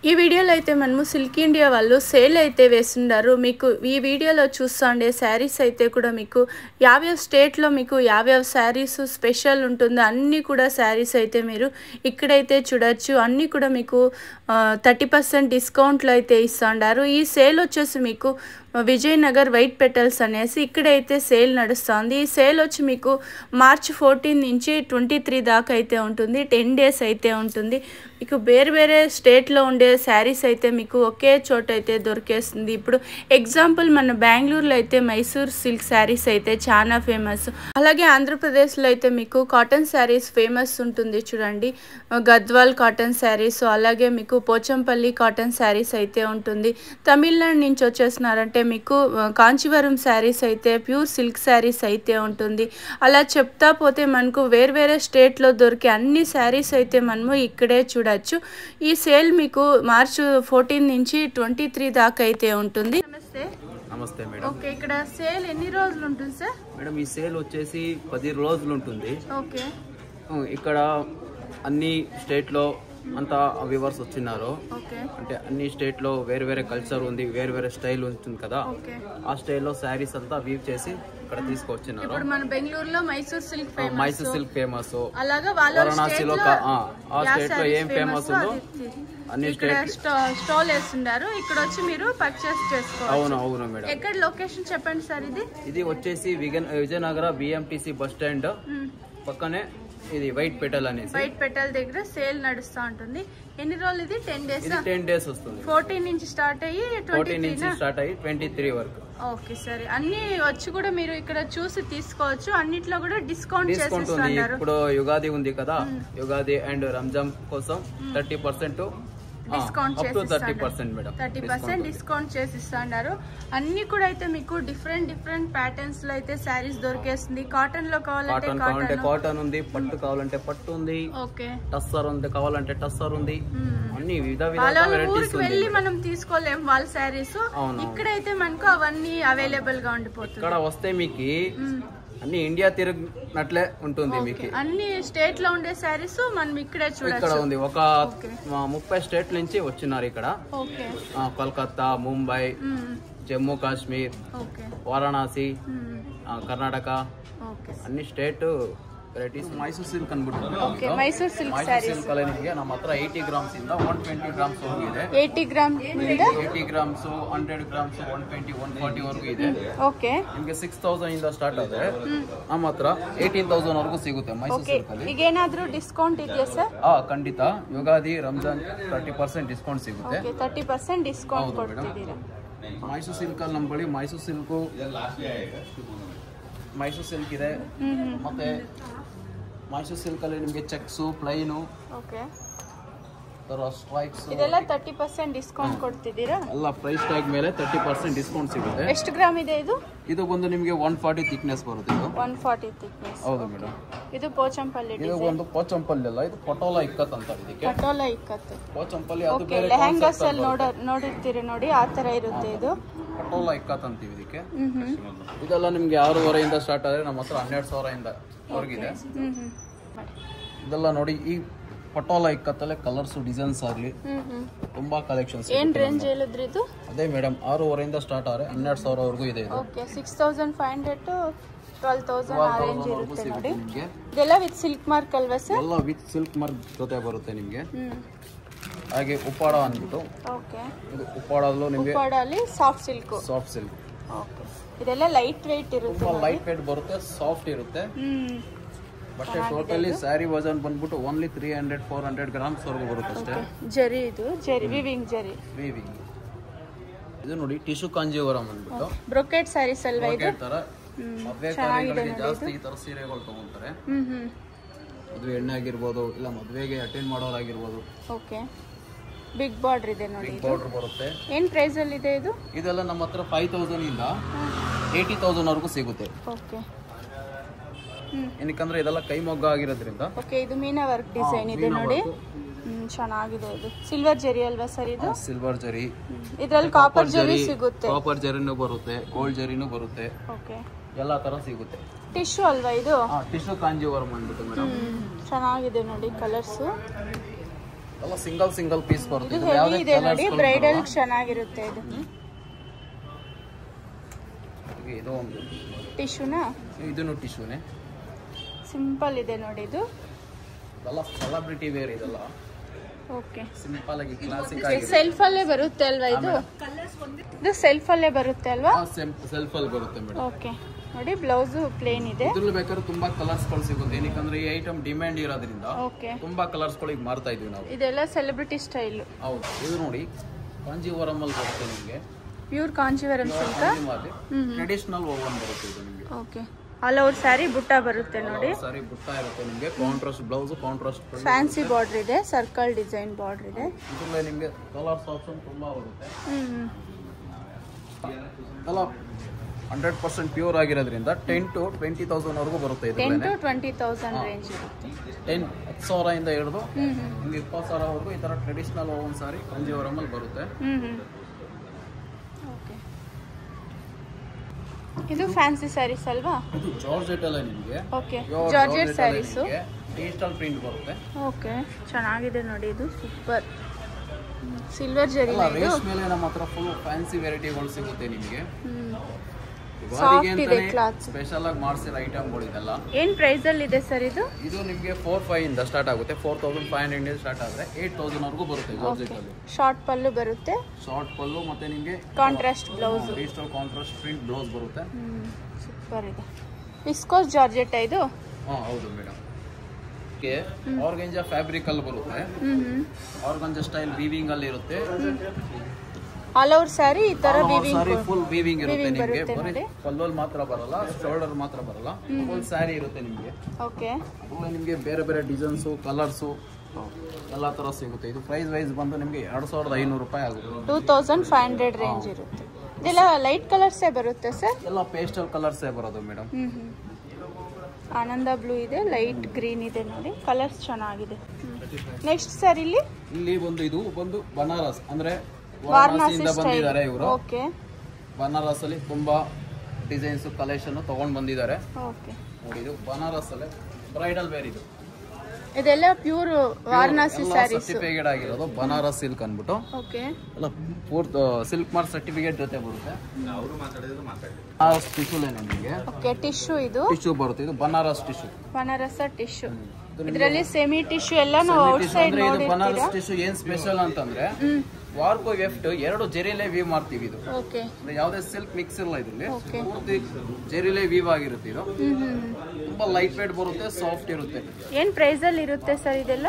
ఈ వీడియోలో అయితే మనము సిల్క్ ఇండియా వాళ్ళు సేల్ అయితే వేస్తున్నారు. మీకు ఈ వీడియోలో చూస్తుండే శారీస్ అయితే కూడా మీకు యావ్యావ స్టేట్లో మీకు యావ్యావ శారీస్ స్పెషల్ ఉంటుంది. అన్నీ కూడా శారీస్ అయితే మీరు ఇక్కడైతే చూడొచ్చు. అన్నీ కూడా మీకు 30% డిస్కౌంట్లో అయితే ఇస్తున్నారు. ఈ సేల్ వచ్చేసి మీకు విజయనగర్ వైట్ పెటల్స్ అనేసి ఇక్కడైతే సేల్ నడుస్తుంది. ఈ సేల్ వచ్చి మీకు మార్చ్ 14 నుంచి 23 దాకా అయితే ఉంటుంది. 10 డేస్ అయితే ఉంటుంది. మీకు వేరే వేరే స్టేట్లో ఉండే శారీస్ అయితే మీకు ఒకే చోట అయితే దొరికేస్తుంది. ఇప్పుడు ఎగ్జాంపుల్ మన బెంగళూరులో అయితే మైసూర్ సిల్క్ శారీస్ అయితే చాలా ఫేమస్. అలాగే ఆంధ్రప్రదేశ్లో అయితే మీకు కాటన్ శారీస్ ఫేమస్ ఉంటుంది చూడండి. గద్వాల్ కాటన్ శారీస్, అలాగే మీకు పోచంపల్లి కాటన్ శారీస్ అయితే ఉంటుంది. తమిళనాడు నుంచి వచ్చేసినారంటే మీకు కాంచీవరం శారీస్ అయితే ప్యూర్ సిల్క్ శారీస్ అయితే ఉంటుంది. అలా చెప్తా పోతే మనకు వేరే వేరే స్టేట్లో దొరికే అన్ని శారీస్ అయితే మనము ఇక్కడే చూడొచ్చు. ఈ సేల్ మీకు మార్చ్ 14 నుంచి 23 దాకా అయితే ఉంటుంది. నమస్తే. నమస్తే మేడం. ఓకే, ఇక్కడ సేల్ ఎన్ని రోజులు ఉంటుంది సార్? మేడం ఈ సేల్ వచ్చేసి 10 రోజులు ఉంటుంది. ఓకే, ఇక్కడ అన్ని స్టేట్లో అంతా వ్యూవర్స్ వచ్చినారు. అంటే అన్ని స్టేట్ లో వేరే వేరే కల్చర్ ఉంది, వేరే వేరే స్టైల్ ఉంటుంది కదా. ఆ స్టైల్లో శారీస్ అంతా వీవ్ చేసి ఇక్కడ తీసుకొచ్చినారు. ఇప్పుడు మన బెంగళూరులో మైసూర్ సిల్క్ ఫేమస్, అలాగా వారణాసిలో ఆ స్టేట్ లో ఏం ఫేమస్ ఉందో అన్ని స్టేట్ స్టాల్ వేస్తున్నారు. ఇక్కడ వచ్చి మీరు పర్చేస్ చేసుకోవచ్చు. అవును మేడం. ఎక్కడ లొకేషన్ చెప్పండి సార్? ఇది వచ్చేసి విజయనగర బిఎంటిసి బస్ స్టాండ్ పక్కనే ఇది వైట్ పెటల్ అనేసి. వైట్ పెటల్ దగ్గర సేల్ నడుస్తూ ఉంటుంది. ఎన్ని రోజులు ఇది? 10 డేస్. 10 డేస్ వస్తుంది. 14 నుంచి స్టార్ట్ అయ్యి 23 వరకు. ఓకే సరే, అన్ని వచ్చి కూడా మీరు ఇక్కడ చూసి తీసుకోవచ్చు. అన్నిట్లో కూడా డిస్కౌంట్ ఉంది. ఇప్పుడు యుగాది ఉంది కదా, యుగాది అండ్ రంజాన్ కోసం 30% డిస్కౌంట్ చేసి 30% డిస్కౌంట్ చేసి ఇస్తున్నారు. అన్ని కూడా అయితే మీకు డిఫరెంట్ ప్యాటర్న్స్ లో అయితే శారీస్ దొరికేస్తుంది. కాటన్ లో కావాలంటే కాటన్ ఉంది, పట్టు కావాలంటే పట్టు ఉంది, టస్సర్ ఉంది కావాలంటే టస్సర్ ఉంది. అన్ని ఊరికి వెళ్ళి మనం తీసుకోలేం వాళ్ళ శారీస్. ఇక్కడైతే మనకు అవన్నీ అవైలబుల్ గా ఉండిపోతుంది. ఇక్కడ వస్తే మీకు అన్ని ఇండియా తిరిగినట్లే ఉంటుంది. మీకు అన్ని స్టేట్ లో ఉండే శారీస్ మనం ఇక్కడే చూడొచ్చు. ఇక్కడ ఉంది ఒక 30 స్టేట్ నుంచి వచ్చినారు ఇక్కడ. కోల్కతా, ముంబై, జమ్మూ కాశ్మీర్, వారణాసి, కర్ణాటక, ಅన్ని ಸ್ಟೇಟ್ ವೆರೈಟೀಸ್. ಮೈಸೂರು ಸಿಲ್ಕ್ ಅಂದ್ಬಿಟ್ಟು ಮೈಸೂರು ಸಿಲ್ಕ್ ಸ್ಯಾರೀಸ್ ನಿಮಗೆ ನಮ್ಮ ಹತ್ರ 80 ಗ್ರಾಮ್ಸ್ ಇಂದ 120 ಗ್ರಾಮ್ಸ್ ವರೆಗೂ ಇದೆ. 80 ಗ್ರಾಮ್ಸ್ 100 ಗ್ರಾಮ್ಸ್ 120 140 ವರೆಗೂ ಇದೆ. ಓಕೆ, ನಿಮಗೆ 6000 ಇಂದ ಸ್ಟಾರ್ಟ್ ಆದ್ರೆ ನಮ್ಮ ಹತ್ರ 18000 ವರೆಗೂ ಸಿಗುತ್ತೆ ಮೈಸೂರು ಸಿಲ್ಕ್ ಅಲ್ಲಿ. ಈಗ ಏನಾದರೂ ಡಿಸ್ಕೌಂಟ್ ಇದೆಯಾ ಸರ್? ಖಂಡಿತ. ಯುಗಾದಿ ರಂಜಾನ್ 30% ಡಿಸ್ಕೌಂಟ್ ಸಿಗುತ್ತೆ. 30% ಡಿಸ್ಕೌಂಟ್ ಕೊಡ್ತಿದ್ದೀರಾ. ಮೈಸೂರು ಸಿಲ್ಕ್ ಅಲ್ಲಿ ನಮ್ಮ ಬಳಿ ಮೈಸೂರು ಸಿಲ್ಕ್ ಇದೆ. ಮತ್ತೆ ಮೈಸೂರು ಸಿಲ್ಕ್ ಅಲ್ಲಿ ನಿಮಗೆ ಚೆಕ್ಸ್, ಪ್ಲೈನು, ಸ್ಟ್ರೈಕ್ಸ್ ಇದೆಲ್ಲ 30% ಡಿಸ್ಕೌಂಟ್ ಕೊಡ್ತಿದ್ದೀರಾ? ಎಲ್ಲ ಪ್ರೈಸ್ ಟ್ಯಾಗ್ ಮೇಲೆ 30% ಡಿಸ್ಕೌಂಟ್ ಸಿಗುತ್ತೆ. ಎಷ್ಟು ಗ್ರಾಮ್ ಇದೆ ಇದು? ಇದು ಬಂದು ನಿಮಗೆ 140 ಥಿಕ್ನೆಸ್ ಬರುತ್ತೆ. ಇದು 140 ಥಿಕ್ನೆಸ್. ಹೌದು ಮೇಡಮ್. ಇದು ಪೋಚಂಪಲ್ಲಿ ಡಿಸೈನ್. ಇದು ಒಂದು ಪೋಚಂಪಲ್ಲಿ ಅಲ್ಲ, ಇದು ಪಟೋಲಾ ಇಕ್ಕತ್ ಅಂತ ಇದಕ್ಕೆ. ಪಟೋಲಾ ಇಕ್ಕತ್ ಪೋಚಂಪಲ್ಲಿ ಅದು ಬೇರೆ. ಲೆಹಂಗಾಸ್ ಅಲ್ಲಿ ನೋಡಿರ್ತೀರಿ ನೋಡಿ, ಆ ತರ ಇರುತ್ತೆ ಇದು. ಪಟೋಲಾ ಇಕ್ಕತ್ ಅಂತೀವಿ ಇದಕ್ಕೆ. ಇದೆಲ್ಲ ನಿಮ್ಗೆ 6,500 ಇಂದ ಸ್ಟಾರ್ಟ್ ಆದ್ರೆ ನಮ್ಮ ಹತ್ರ 12,000 ಇಂದ ಹೊರಗಿದೆ. ಇದೆಲ್ಲ ನೋಡಿ, ಈ ಪಟೋಲಾ ಇಕ್ಕತ್ತಲ್ಲೇ ಕಲರ್ಸ್, ಡಿಸೈನ್ಸ್ ಆಗಲಿ ತುಂಬಾ ಕಲೆಕ್ಷನ್ಸ್. ಏನ್ ರೇಂಜ್ ಹೇಳಿದ್ರಿ ಇದು? ಅದೇ ಮೇಡಮ್, 6,500 ಇಂದ ಸ್ಟಾರ್ಟ್ ಆದ್ರೆ 12,000 ವರೆಗೂ ಇದೆ. ಓಕೆ, 6500 ಟು 12,000 ಆ ರೇಂಜ್ ಇರುತ್ತೆ ನೋಡಿ. ಇದೆಲ್ಲ ವಿತ್ ಸಿಲ್ಕ್ ಮಾರ್ಕ್ ಅಲ್ವಾ ಸರ್? ಎಲ್ಲ ವಿತ್ ಸಿಲ್ಕ್ ಮಾರ್ಕ್ ಜೊತೆ ಬರುತ್ತೆ ನಿಮಗೆ. ಹಾಗೆ ಉಪ್ಪಾಡ ಅಂದ್ಬಿಟ್ಟು. ಓಕೆ, ಇದು ಉಪ್ಪಾಡಲ್ಲೂ ನಿಮಗೆ ಉಪ್ಪಾಡಲ್ಲಿ ಸಾಫ್ಟ್ ಸಿಲ್ಕ್. ಓಕೆ, ಇದೆಲ್ಲ ಲೈಟ್ weight ಇರುತ್ತೆ. ತುಂಬಾ ಲೈಟ್ weight ಬರುತ್ತೆ, ಸಾಫ್ಟ್ ಇರುತ್ತೆ. ಬಟ್ಟೆ ಟೋಟಲಿ ಸ್ಯಾರಿ ವಜನ್ ಬಂದ್ಬಿಟ್ಟು ಓನ್ಲಿ 300-400 ಗ್ರಾಮ್ಸ್ ವರೆಗೂ ಬರುತ್ತೆ ಅಷ್ಟೇ. ಜರಿ, ಇದು ಜರಿ, ವಿವಿಂಗ್ ಜರಿ. ಇದು ನೋಡಿ ಟಿಶ್ಯೂ ಕಾಂಜೀವರಂ ಅಂದ್ಬಿಟ್ಟು ಬ್ರೊಕೆಟ್ ಸ್ಯಾರೀಸ್ ಅಲ್ವಾ ಇದು? ತರ ಮದುವೆ ಕಾರ್ಯಗಳಿಗೆ ಜಾಸ್ತಿ ಈ ತರ ಸೀರೆಗಳು ತಗೊಂತಾರೆ. ಮದುವೆ ಎಣ್ಣೆ ಆಗಿರ್ಬೋದು, ಇಲ್ಲ ಮದುವೆಗೆ ಅಟೆಂಡ್ ಮಾಡೋರಾಗಿರ್ಬೋದು. ಓಕೆ, ಬಿಗ್ ಬಾರ್ಡರ್ ಇದೆ ನೋಡಿ. ಬಿಗ್ ಬಾರ್ಡರ್ ಬರುತ್ತೆ. ಏನ್ ಪ್ರೈಸ್ ಅಲ್ಲಿ ಇದೆ ಇದು? ಇದೆಲ್ಲ ನಮ್ಮ ಹತ್ರ 5,000 ಇಂದ 80,000 ವರೆಗೂ ಸಿಗುತ್ತೆ. ಓಕೆ, ಏನಕ್ಕಂದ್ರೆ ಇದೆಲ್ಲ ಕೈಮಗ್ಗ ಆಗಿರೋದ್ರಿಂದ. ಓಕೆ, ಇದು ಮೀನಾ ವರ್ಕ್ ಡಿಸೈನ್ ಇದೆ ನೋಡಿ, ಚೆನ್ನಾಗಿದೆ. ಇದು ಸಿಲ್ವರ್ ಜರಿ ಅಲ್ವಾ ಸರ್? ಇದು ಸಿಲ್ವರ್ ಜರಿ. ಇದರಲ್ಲಿ ಕಾಪರ್ ಜರಿ ಸಿಗುತ್ತೆ. ಕಾಪರ್ ಜರಿನೂ ಬರುತ್ತೆ, ಗೋಲ್ಡ್ ಜರಿನೂ ಬರುತ್ತೆ. ಓಕೆ, ಎಲ್ಲಾ ತರ ಸಿಗುತ್ತೆ. ಟಿಶ್ಯೂ ಅಲ್ವಾ ಇದು? ಟಿಶ್ಯೂ ಕಾಂಜೀವರಂ ಅಂದ್ಬಿಟ್ಟು ಮೇಡಮ್. ಚೆನ್ನಾಗಿದೆ ನೋಡಿ ಕಲರ್ಸ್. ಎಲ್ಲ ಸಿಂಗಲ್ ಪೀಸ್ ಬರುತ್ತೆ. ಇದು ಹೆವಿ ಇದೆ ನೋಡಿ, ಬ್ರೈಡಲ್ ಚೆನ್ನಾಗಿರುತ್ತೆ ಇದು. ಇದು ಒಂದು ಟಿಶ್ಯೂನಾ? ಇದನ್ನು ಟಿಶ್ಯೂನೇ, ಸಿಂಪಲ್ ಇದೆ ನೋಡಿ. ಇದು ಎಲ್ಲ ಸೆಲೆಬ್ರಿಟಿ ವೇರ್ ಇದೆಲ್ಲ. ಓಕೆ, ಸಿಂಪಲ್ ಆಗಿ ಕ್ಲಾಸಿಕ್ ಆಗಿ ಸೆಲ್ಫ್ ಅಲ್ಲೇ ಬರುತ್ತೆ ಅಲ್ವಾ ಇದು? ಇದು ಸೆಲ್ಫ್ ಅಲ್ಲೇ ಬರುತ್ತೆ ಅಲ್ವಾ? ಸೆಲ್ಫ್ ಅಲ್ಲಿ ಬರುತ್ತೆ ಮೇಡಮ್. ಓಕೆ ನೋಡಿ, ಬ್ಲೌಸ್ ಪ್ಲೇನ್ ಇದೆ. ಇದ್ರಲ್ಲಿ ಬೇಕಾದ್ರೆ ತುಂಬಾ ಕಲರ್ಸ್ ಗಳು ಸಿಗುತ್ತೆ. ಏನಕ್ಕಂದ್ರೆ ಈ ಐಟಮ್ ಡಿಮ್ಯಾಂಡ್ ಇರೋದ್ರಿಂದ ಓಕೆ, ತುಂಬಾ ಕಲರ್ಸ್ ಗಳಿಗೆ ಮಾರ್ತಾ ಇದೀವಿ ನಾವು. ಇದೆಲ್ಲ ಸೆಲೆಬ್ರಿಟಿ ಸ್ಟೈಲ್. ಹೌದು. ಇದು ನೋಡಿ ಕಾಂಜೀವರಂ ಅಲ್ಲಿ ಬರುತ್ತೆ ನಿಮಗೆ, pure Kanjeevaram silk. Traditional woven ಬರುತ್ತೆ ಇದು ನಿಮಗೆ. ಓಕೆ, ಆಲ್ ಓವರ್ ಸ್ಯಾರಿ ಬುಟ್ಟ ಬರುತ್ತೆ ನೋಡಿ. ಸಾರಿ ಬುಟ್ಟ ಇರುತ್ತೆ ನಿಮಗೆ. Contrast blouse, contrast fancy border ಇದೆ, ಸರ್ಕಲ್ ಡಿಸೈನ್ ಬಾರ್ಡರ್ ಇದೆ. ಇದರಲ್ಲಿ ನಿಮಗೆ ಕಲರ್ಸ್ ಆಪ್ಷನ್ ತುಂಬಾ ಬರುತ್ತೆ. ಎಲ್ಲ 100% ಪ್ಯೂರ್ ಆಗಿರೋದ್ರಿಂದ 10 to 20,000 ವರೆಗೂ ಬರುತ್ತೆ. 10 to 20,000 ರೇಂಜ್ ಇರುತ್ತೆ. 10,000 ಇಂದ ಹಿಡಿದು ನಿಮಗೆ 20,000 ವರೆಗೂ ಈ ತರ ಟ್ರೆಡಿಷನಲ್ ಓವನ್ ಸಾರಿ ಕಾಂಜೀವರಂ ಅಲ್ಲಿ ಬರುತ್ತೆ. ಓಕೆ, ಇದು ಫ್ಯಾನ್ಸಿ ಸ್ಯಾರೀಸ್ ಅಲ್ವಾ? ಇದು ಜಾರ್ಜೆಟ್ ಅಲ್ಲ ನಿಮಗೆ. Okay, georgette sarees, digital print ಬರುತ್ತೆ. ಓಕೆ, ಚೆನ್ನಾಗಿದೆ ನೋಡಿ. ಇದು ಸೂಪರ್ ಸಿಲ್ವರ್ ಜರಿ ರೇಸ್ ಮೇಲೆ ನಮ್ಮ ಹತ್ರ ಫುಲ್ ಫ್ಯಾನ್ಸಿ ವೆರೈಟಿಗಳು ಸಿಗುತ್ತೆ ನಿಮಗೆ. ಸಾಫ್ಟ್ ಇದೆ ಕ್ಲಾತ್, ಸ್ಪೆಷಲ್ ಆಗಿ ಮಾಡಿಸಿರೋ ಐಟಮ್ಗಳು ಇದೆಲ್ಲ. ಏನ್ ಪ್ರೈಸ್ ಅಲ್ಲಿ ಇದೆ ಸರ್ ಇದು? ಇದು ನಿಮಗೆ 4,500 ಇಂದ ಸ್ಟಾರ್ಟ್ ಆಗುತ್ತೆ. 4,500 ಸ್ಟಾರ್ಟ್ ಆದ್ರೆ 8,000 ವರೆಗೂ ಬರುತ್ತೆ. ಜಾರ್ಜೆಟ್ ಅಲ್ಲಿ ಶಾರ್ಟ್ ಪಲ್ಲು ಬರುತ್ತೆ, ಶಾರ್ಟ್ ಪಲ್ಲು ಮತ್ತೆ ನಿಮಗೆ contrast blouse, digital contrast print blouse ಬರುತ್ತೆ. ಸೂಪರ್ ಇದೆ. ವಿಸ್ಕೋಸ್ ಜಾರ್ಜೆಟ್ ಇದು? ಹೌದು ಮೇಡಮ್. ಆರ್ಗಂಜಾ ಫ್ಯಾಬ್ರಿಕ್ ಅಲ್ಲಿ ಬರುತ್ತೆ. ಆರ್ಗಂಜಾ ಸ್ಟೈಲ್ ವೀವಿಂಗ್ ಅಲ್ಲಿ ಇರುತ್ತೆ. ಆಲ್ ಓವರ್ ಸ್ಯಾರಿ ಈ ತರ ವೀವಿಂಗ್, ಫುಲ್ ವೀವಿಂಗ್ ಇರುತ್ತೆ ನಿಮಗೆ. ಬರೀ ಪಲ್ಲೋಲ್ ಮಾತ್ರ ಬರಲ್ಲ, ಶೋಲ್ಡರ್ ಮಾತ್ರ ಬರಲ್ಲ, ಫುಲ್ ಸ್ಯಾರಿ ಇರುತ್ತೆ ನಿಮಗೆ. ಓಕೆ, ಅದ್ರಲ್ಲಿ ನಿಮಗೆ ಬೇರೆ ಬೇರೆ ಡಿಸೈನ್ಸ್, ಕಲರ್ಸ್ ಎಲ್ಲ ತರ ಸಿಗುತ್ತೆ. ಇದು ಪ್ರೈಸ್ ವೈಸ್ ಬಂದು ನಿಮಗೆ 2,500 ರೂಪಾಯಿ ಆಗುತ್ತೆ. 2,500 ರೇಂಜ್ ಇರುತ್ತೆ. ಇದೆಲ್ಲ ಲೈಟ್ ಕಲರ್ಸೇ ಬರುತ್ತೆ ಸರ್? ಎಲ್ಲ ಪೇಸ್ಟಲ್ ಕಲರ್ಸೇ ಬರೋದು ಮೇಡಮ್. ಆನಂದ ಬ್ಲೂ ಇದೆ, ಲೈಟ್ ಗ್ರೀನ್ ಇದೆ ನೋಡಿ, ಕಲರ್ಸ್ ಚೆನ್ನಾಗಿದೆ. ನೆಕ್ಸ್ಟ್ ಸರ್ ಇಲ್ಲಿ ಬಂದು ಇದು ಬಂದು ಬನಾರಸ್ ಅಂದ್ರೆ ವಾರಣಾಸಿಯಿಂದ ಬಂದಿದ್ದಾರೆ ಇವರು. ಓಕೆ, ಬನಾರಸ್ ಅಲ್ಲಿ ತುಂಬಾ ಡಿಸೈನ್ಸ್ ಕಲೆಕ್ಷನ್ ತಗೊಂಡ್ ಬಂದಿದ್ದಾರೆ. ಓಕೆ ನೋಡಿ, ಇದು ಬನಾರಸ್ ಅಲ್ಲಿ ಬ್ರೈಡಲ್ ವೇರ್. ಇದೆಲ್ಲ ಪ್ಯೂರ್ ವಾರಣಾಸಿ ಸ್ಯಾರೀಸ್, ಸರ್ಟಿಫಿಕೇಟ್ ಆಗಿರೋದು ಬನಾರಸ್ ಸಿಲ್ಕ್ ಅನ್ಬಿಟ್ಟು. ಓಕೆ, ಎಲ್ಲ ಪೂರ್ತಿ ಸಿಲ್ಕ್ ಮಾರ್ಕ್ ಸರ್ಟಿಫಿಕೇಟ್ ಜೊತೆ ಬರುತ್ತೆ. ಟಿಶ್ಯೂ ನಿಮಗೆ. ಓಕೆ, ಟಿಶ್ಯೂ ಇದು ಟಿಶ್ಯೂ ಬರುತ್ತೆ. ಇದು ಬನಾರಸ್ ಟಿಶ್ಯೂ, ಬನಾರಸ ಟಿಶ್ಯೂ. ಇದರಲ್ಲಿ ಸೆಮಿ ಟಿಶ್ಯೂ ಎಲ್ಲ ನಾವು ಔಟ್ ಸೈಡ್ ನೋಡಿರ್ತೀರಾ. ಬನಾರಸ್ ಟಿಶ್ಯೂ ಏನ್ ಸ್ಪೆಷಲ್ ಅಂತಂದ್ರೆ ವಾರ್ಕೋ ವೆಫ್ಟ್ 2 ಜೆರಿಲೇ ವೀವ್ ಮಾಡ್ತೀವಿ. ಇದು ಓಕೆ, ಯಾವುದೇ ಸಿಲ್ಕ್ ಮಿಕ್ಸ್ ಇಲ್ಲ ಇದರಲ್ಲಿ, ಪೂರ್ತಿ ಜೆರಿಲೇ ವೀವ್ ಆಗಿರುತ್ತೆ. ಇದು ತುಂಬಾ ಲೈಟ್ ವೇಟ್ ಬರುತ್ತೆ, ಸಾಫ್ಟ್ ಇರುತ್ತೆ. ಏನ್ ಪ್ರೈಸ್ ಅಲ್ಲಿ ಇರುತ್ತೆ ಸರ್ ಇದೆಲ್ಲ?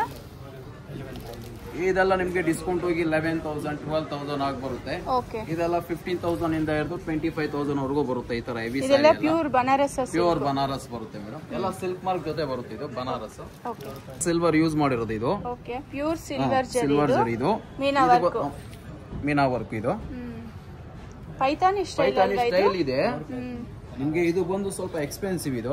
ಇದೆಲ್ಲ ನಿಮ್ಗೆ ಡಿಸ್ಕೌಂಟ್ ಹೋಗಿ 11,000 12,000 ಆಗಿ ಬರುತ್ತೆ. ಓಕೆ, ಇದೆಲ್ಲ 15,000 ಇಂದ ಹಿಡಿದು 25,000 ವರೆಗೂ ಬರುತ್ತೆ. ಈ ತರ ಹೆವಿ ಇದೆಲ್ಲ ಪ್ಯೂರ್ ಬನಾರಸ್, ಪ್ಯೂರ್ ಬನಾರಸ್ ಬರುತ್ತೆ ಮೇಡಮ್. ಎಲ್ಲ ಸಿಲ್ಕ್ ಮಾರ್ಕ್ ಜೊತೆ ಬರುತ್ತೆ. ಇದು ಬನಾರಸ್. ಓಕೆ, ಸಿಲ್ವರ್ ಯೂಸ್ ಮಾಡಿರೋದು ಇದು. ಓಕೆ, ಪ್ಯೂರ್ ಸಿಲ್ವರ್ ಜರಿ ಇದು. ಮೀನಾ ವರ್ಕ್ ಇದು. ಪೈತಾನಿ ಸ್ಟೈಲ್ ಇದೆ ನಿಮ್ಗೆ. ಇದು ಬಂದು ಸ್ವಲ್ಪ ಎಕ್ಸ್ಪೆನ್ಸಿವ್. ಇದು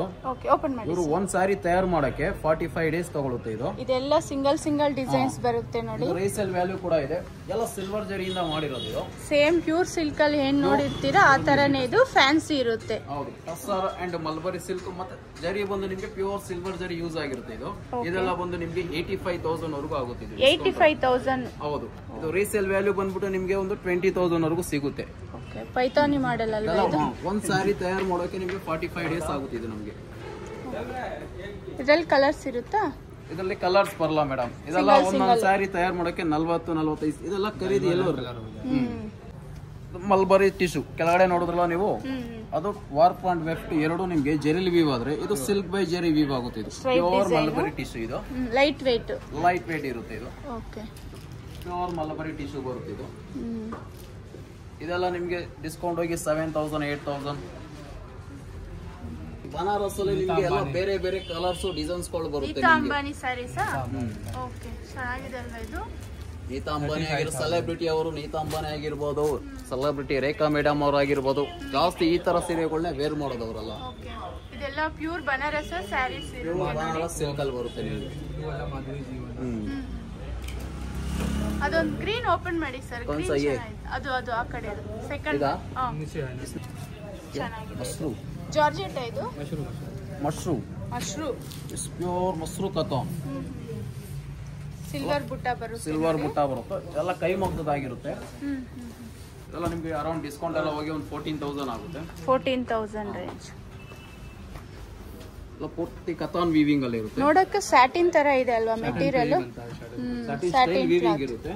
ಓಪನ್ ಮಾಡಿ. ಇವರು ಒಂದ್ ಸಾರಿ ತಯಾರು ಮಾಡಕ್ಕೆ 45 ಡೇಸ್ ತಗೊಳುತ್ತೆ. ಇದು ಇದೆಲ್ಲ ಸಿಂಗಲ್ ಡಿಸೈನ್ಸ್ ಬರುತ್ತೆ ನೋಡಿ. ರೀಸೇಲ್ ವ್ಯಾಲ್ಯೂ ಕೂಡ ಇದೆ. ಎಲ್ಲ ಸಿಲ್ವರ್ ಜರಿಯಿಂದ ಮಾಡಿರೋದು. ಇದು ಸೇಮ್ ಪ್ಯೂರ್ ಸಿಲ್ಕ್ ಅಲ್ಲಿ ಏನ್ ನೋಡಿರ್ತೀರಾ ಆ ತರನೇ ಇದು ಫ್ಯಾನ್ಸಿ ಇರುತ್ತೆ. ಹೌದು, ಟಸ್ಸರ್ ಅಂಡ್ ಮಲ್ಬರಿ ಸಿಲ್ಕ್ ಮತ್ತೆ ಜರಿ ಬಂದು ನಿಮ್ಗೆ ಪ್ಯೂರ್ ಸಿಲ್ವರ್ ಜರಿ ಯೂಸ್ ಆಗಿರುತ್ತೆ. ಇದು ಇದೆಲ್ಲ ಬಂದು ನಿಮ್ಗೆ 85,000 ವರೆಗೂ ಆಗುತ್ತೆ. 85,000. ಹೌದು, ಇದು ರೀಸೇಲ್ ವ್ಯಾಲ್ಯೂ ಬಂದ್ಬಿಟ್ಟು ನಿಮ್ಗೆ ಒಂದು 20,000 ವರೆಗೂ ಸಿಗುತ್ತೆ. ಪೈತಾನಿ ಮಾಡೆಲ್ ಅಲ್ವಾ ಇದು? ಒಂದ್ ಸಾರಿ ತಯಾರು ಮಾಡೋಕೆ ನಿಮ್ಗೆ 45 ಡೇಸ್ ಆಗುತ್ತೆ. ಇದು ನಮ್ಗೆ ಇದರಲ್ಲಿ ಕಲರ್ಸ್ ಇರುತ್ತಾ? ಇದರಲ್ಲಿ ಕಲರ್ಸ್ ಬರಲ್ಲ ಮೇಡಮ್. ಇದೆಲ್ಲ ಒಂದೊಂದ್ ಸಾರಿ ತಯಾರು ಮಾಡೋಕೆ 40-45 ಇದೆಲ್ಲ ಖರೀದಿ ಎಲ್ಲೋ. ಮಲ್ಬರಿ ಟಿಶ್ಯೂ ಕೆಳಗಡೆ ನೋಡಿದ್ರಲ್ಲ ನೀವು, ಅದು ವಾರ್ಪ್ ಅಂಡ್ ವೆಫ್ಟ್ 2 ನಿಮ್ಗೆ ಜೆರಿಲ್ ವೀವ್ ಆದ್ರೆ ಇದು ಸಿಲ್ಕ್ ಬೈ ಜೆರಿ ವೀವ್ ಆಗುತ್ತೆ. ಇದು ಪ್ಯೂರ್ ಮಲ್ಬರಿ ಟಿಶ್ಯೂ. ಇದು ಲೈಟ್ ವೇಟ್ ಇರುತ್ತೆ. ಇದು ಓಕೆ, ಪ್ಯೂರ್ ಮಲ್ಬರಿ ಟಿಶ್ಯೂ ಬರುತ್ತೆ. ಇದು ಇದೆಲ್ಲ ನಿಮ್ಗೆ ಡಿಸ್ಕೌಂಟ್ ಹೋಗಿ 7,000 8,000. ಬನಾರಸ್ ಅಲ್ಲಿ ನಿಮ್ಗೆ ಎಲ್ಲ ಬೇರೆ ಬೇರೆ ಕಲರ್ಸ್ ಡಿಸೈನ್ಸ್ ಗಳು ಬರುತ್ತೆ. ಅಂಬಾನಿ ಸ್ಯಾರೀಸ್. ಓಕೆ, ಚೆನ್ನಾಗಿದೆ ಅಲ್ವಾ ಇದು? ನೀತಾ ಅಂಬಾನಿ ಸೆಲೆಬ್ರಿಟಿ ಅವರು, ನೀತಾ ಅಂಬಾನಿ ಆಗಿರ್ಬೋದು, ಸೆಲೆಬ್ರಿಟಿ ರೇಖಾ ಮೇಡಮ್ ಅವ್ರು ಆಗಿರ್ಬೋದು, ಜಾಸ್ತಿ ಈ ತರ ಸೀರೆಗಳನ್ನ ವೇರ್ ಮಾಡೋದವರಲ್ಲ. ಇದೆಲ್ಲ ಪ್ಯೂರ್ ಬನಾರಸ್ ಸ್ಯಾರೀಸ್. ಬನಾರಸ್ ಸಿಲ್ಕ್ ಅಲ್ಲಿ ಬರುತ್ತೆ ನಿಮ್ಗೆ. ಅದೊಂದು ಗ್ರೀನ್ ಓಪನ್ ಮಾಡಿ ಸರ್. ಅದು ಆ ಕಡೆ ಸೆಕೆಂಡ್. ಚೆನ್ನಾಗಿದೆ. ಜಾರ್ಜೆಟ್ ಇದು. Mushroom pure mashru katan. Silver ಬುಟ್ಟ ಬರುತ್ತೆ. ಸಿಲ್ವರ್ ಬುಟ್ಟ ಬರುತ್ತೆ, ಎಲ್ಲ ಕೈ ಮಗ್ಗದಾಗಿರುತ್ತೆ. ಎಲ್ಲ ನಿಮಗೆ ಅರೌಂಡ್ ಡಿಸ್ಕೌಂಟ್ ಎಲ್ಲ ಹೋಗಿ ಒಂದು 14,000 ಆಗುತ್ತೆ. 14,000 ರೇಂಜ್. ಪೂರ್ತಿ ಕತಾನ್ ವೀವಿಂಗ್ ಅಲ್ಲಿ ಇರುತ್ತೆ. ನೋಡಕ್ಕೆ ಸ್ಯಾಟಿನ್ ತರ ಇದೆ ಅಲ್ವಾ ಮೆಟೀರಿಯಲ್? ಸ್ಯಾಟಿನ್ ವೀವಿಂಗ್ ಇರುತ್ತೆ.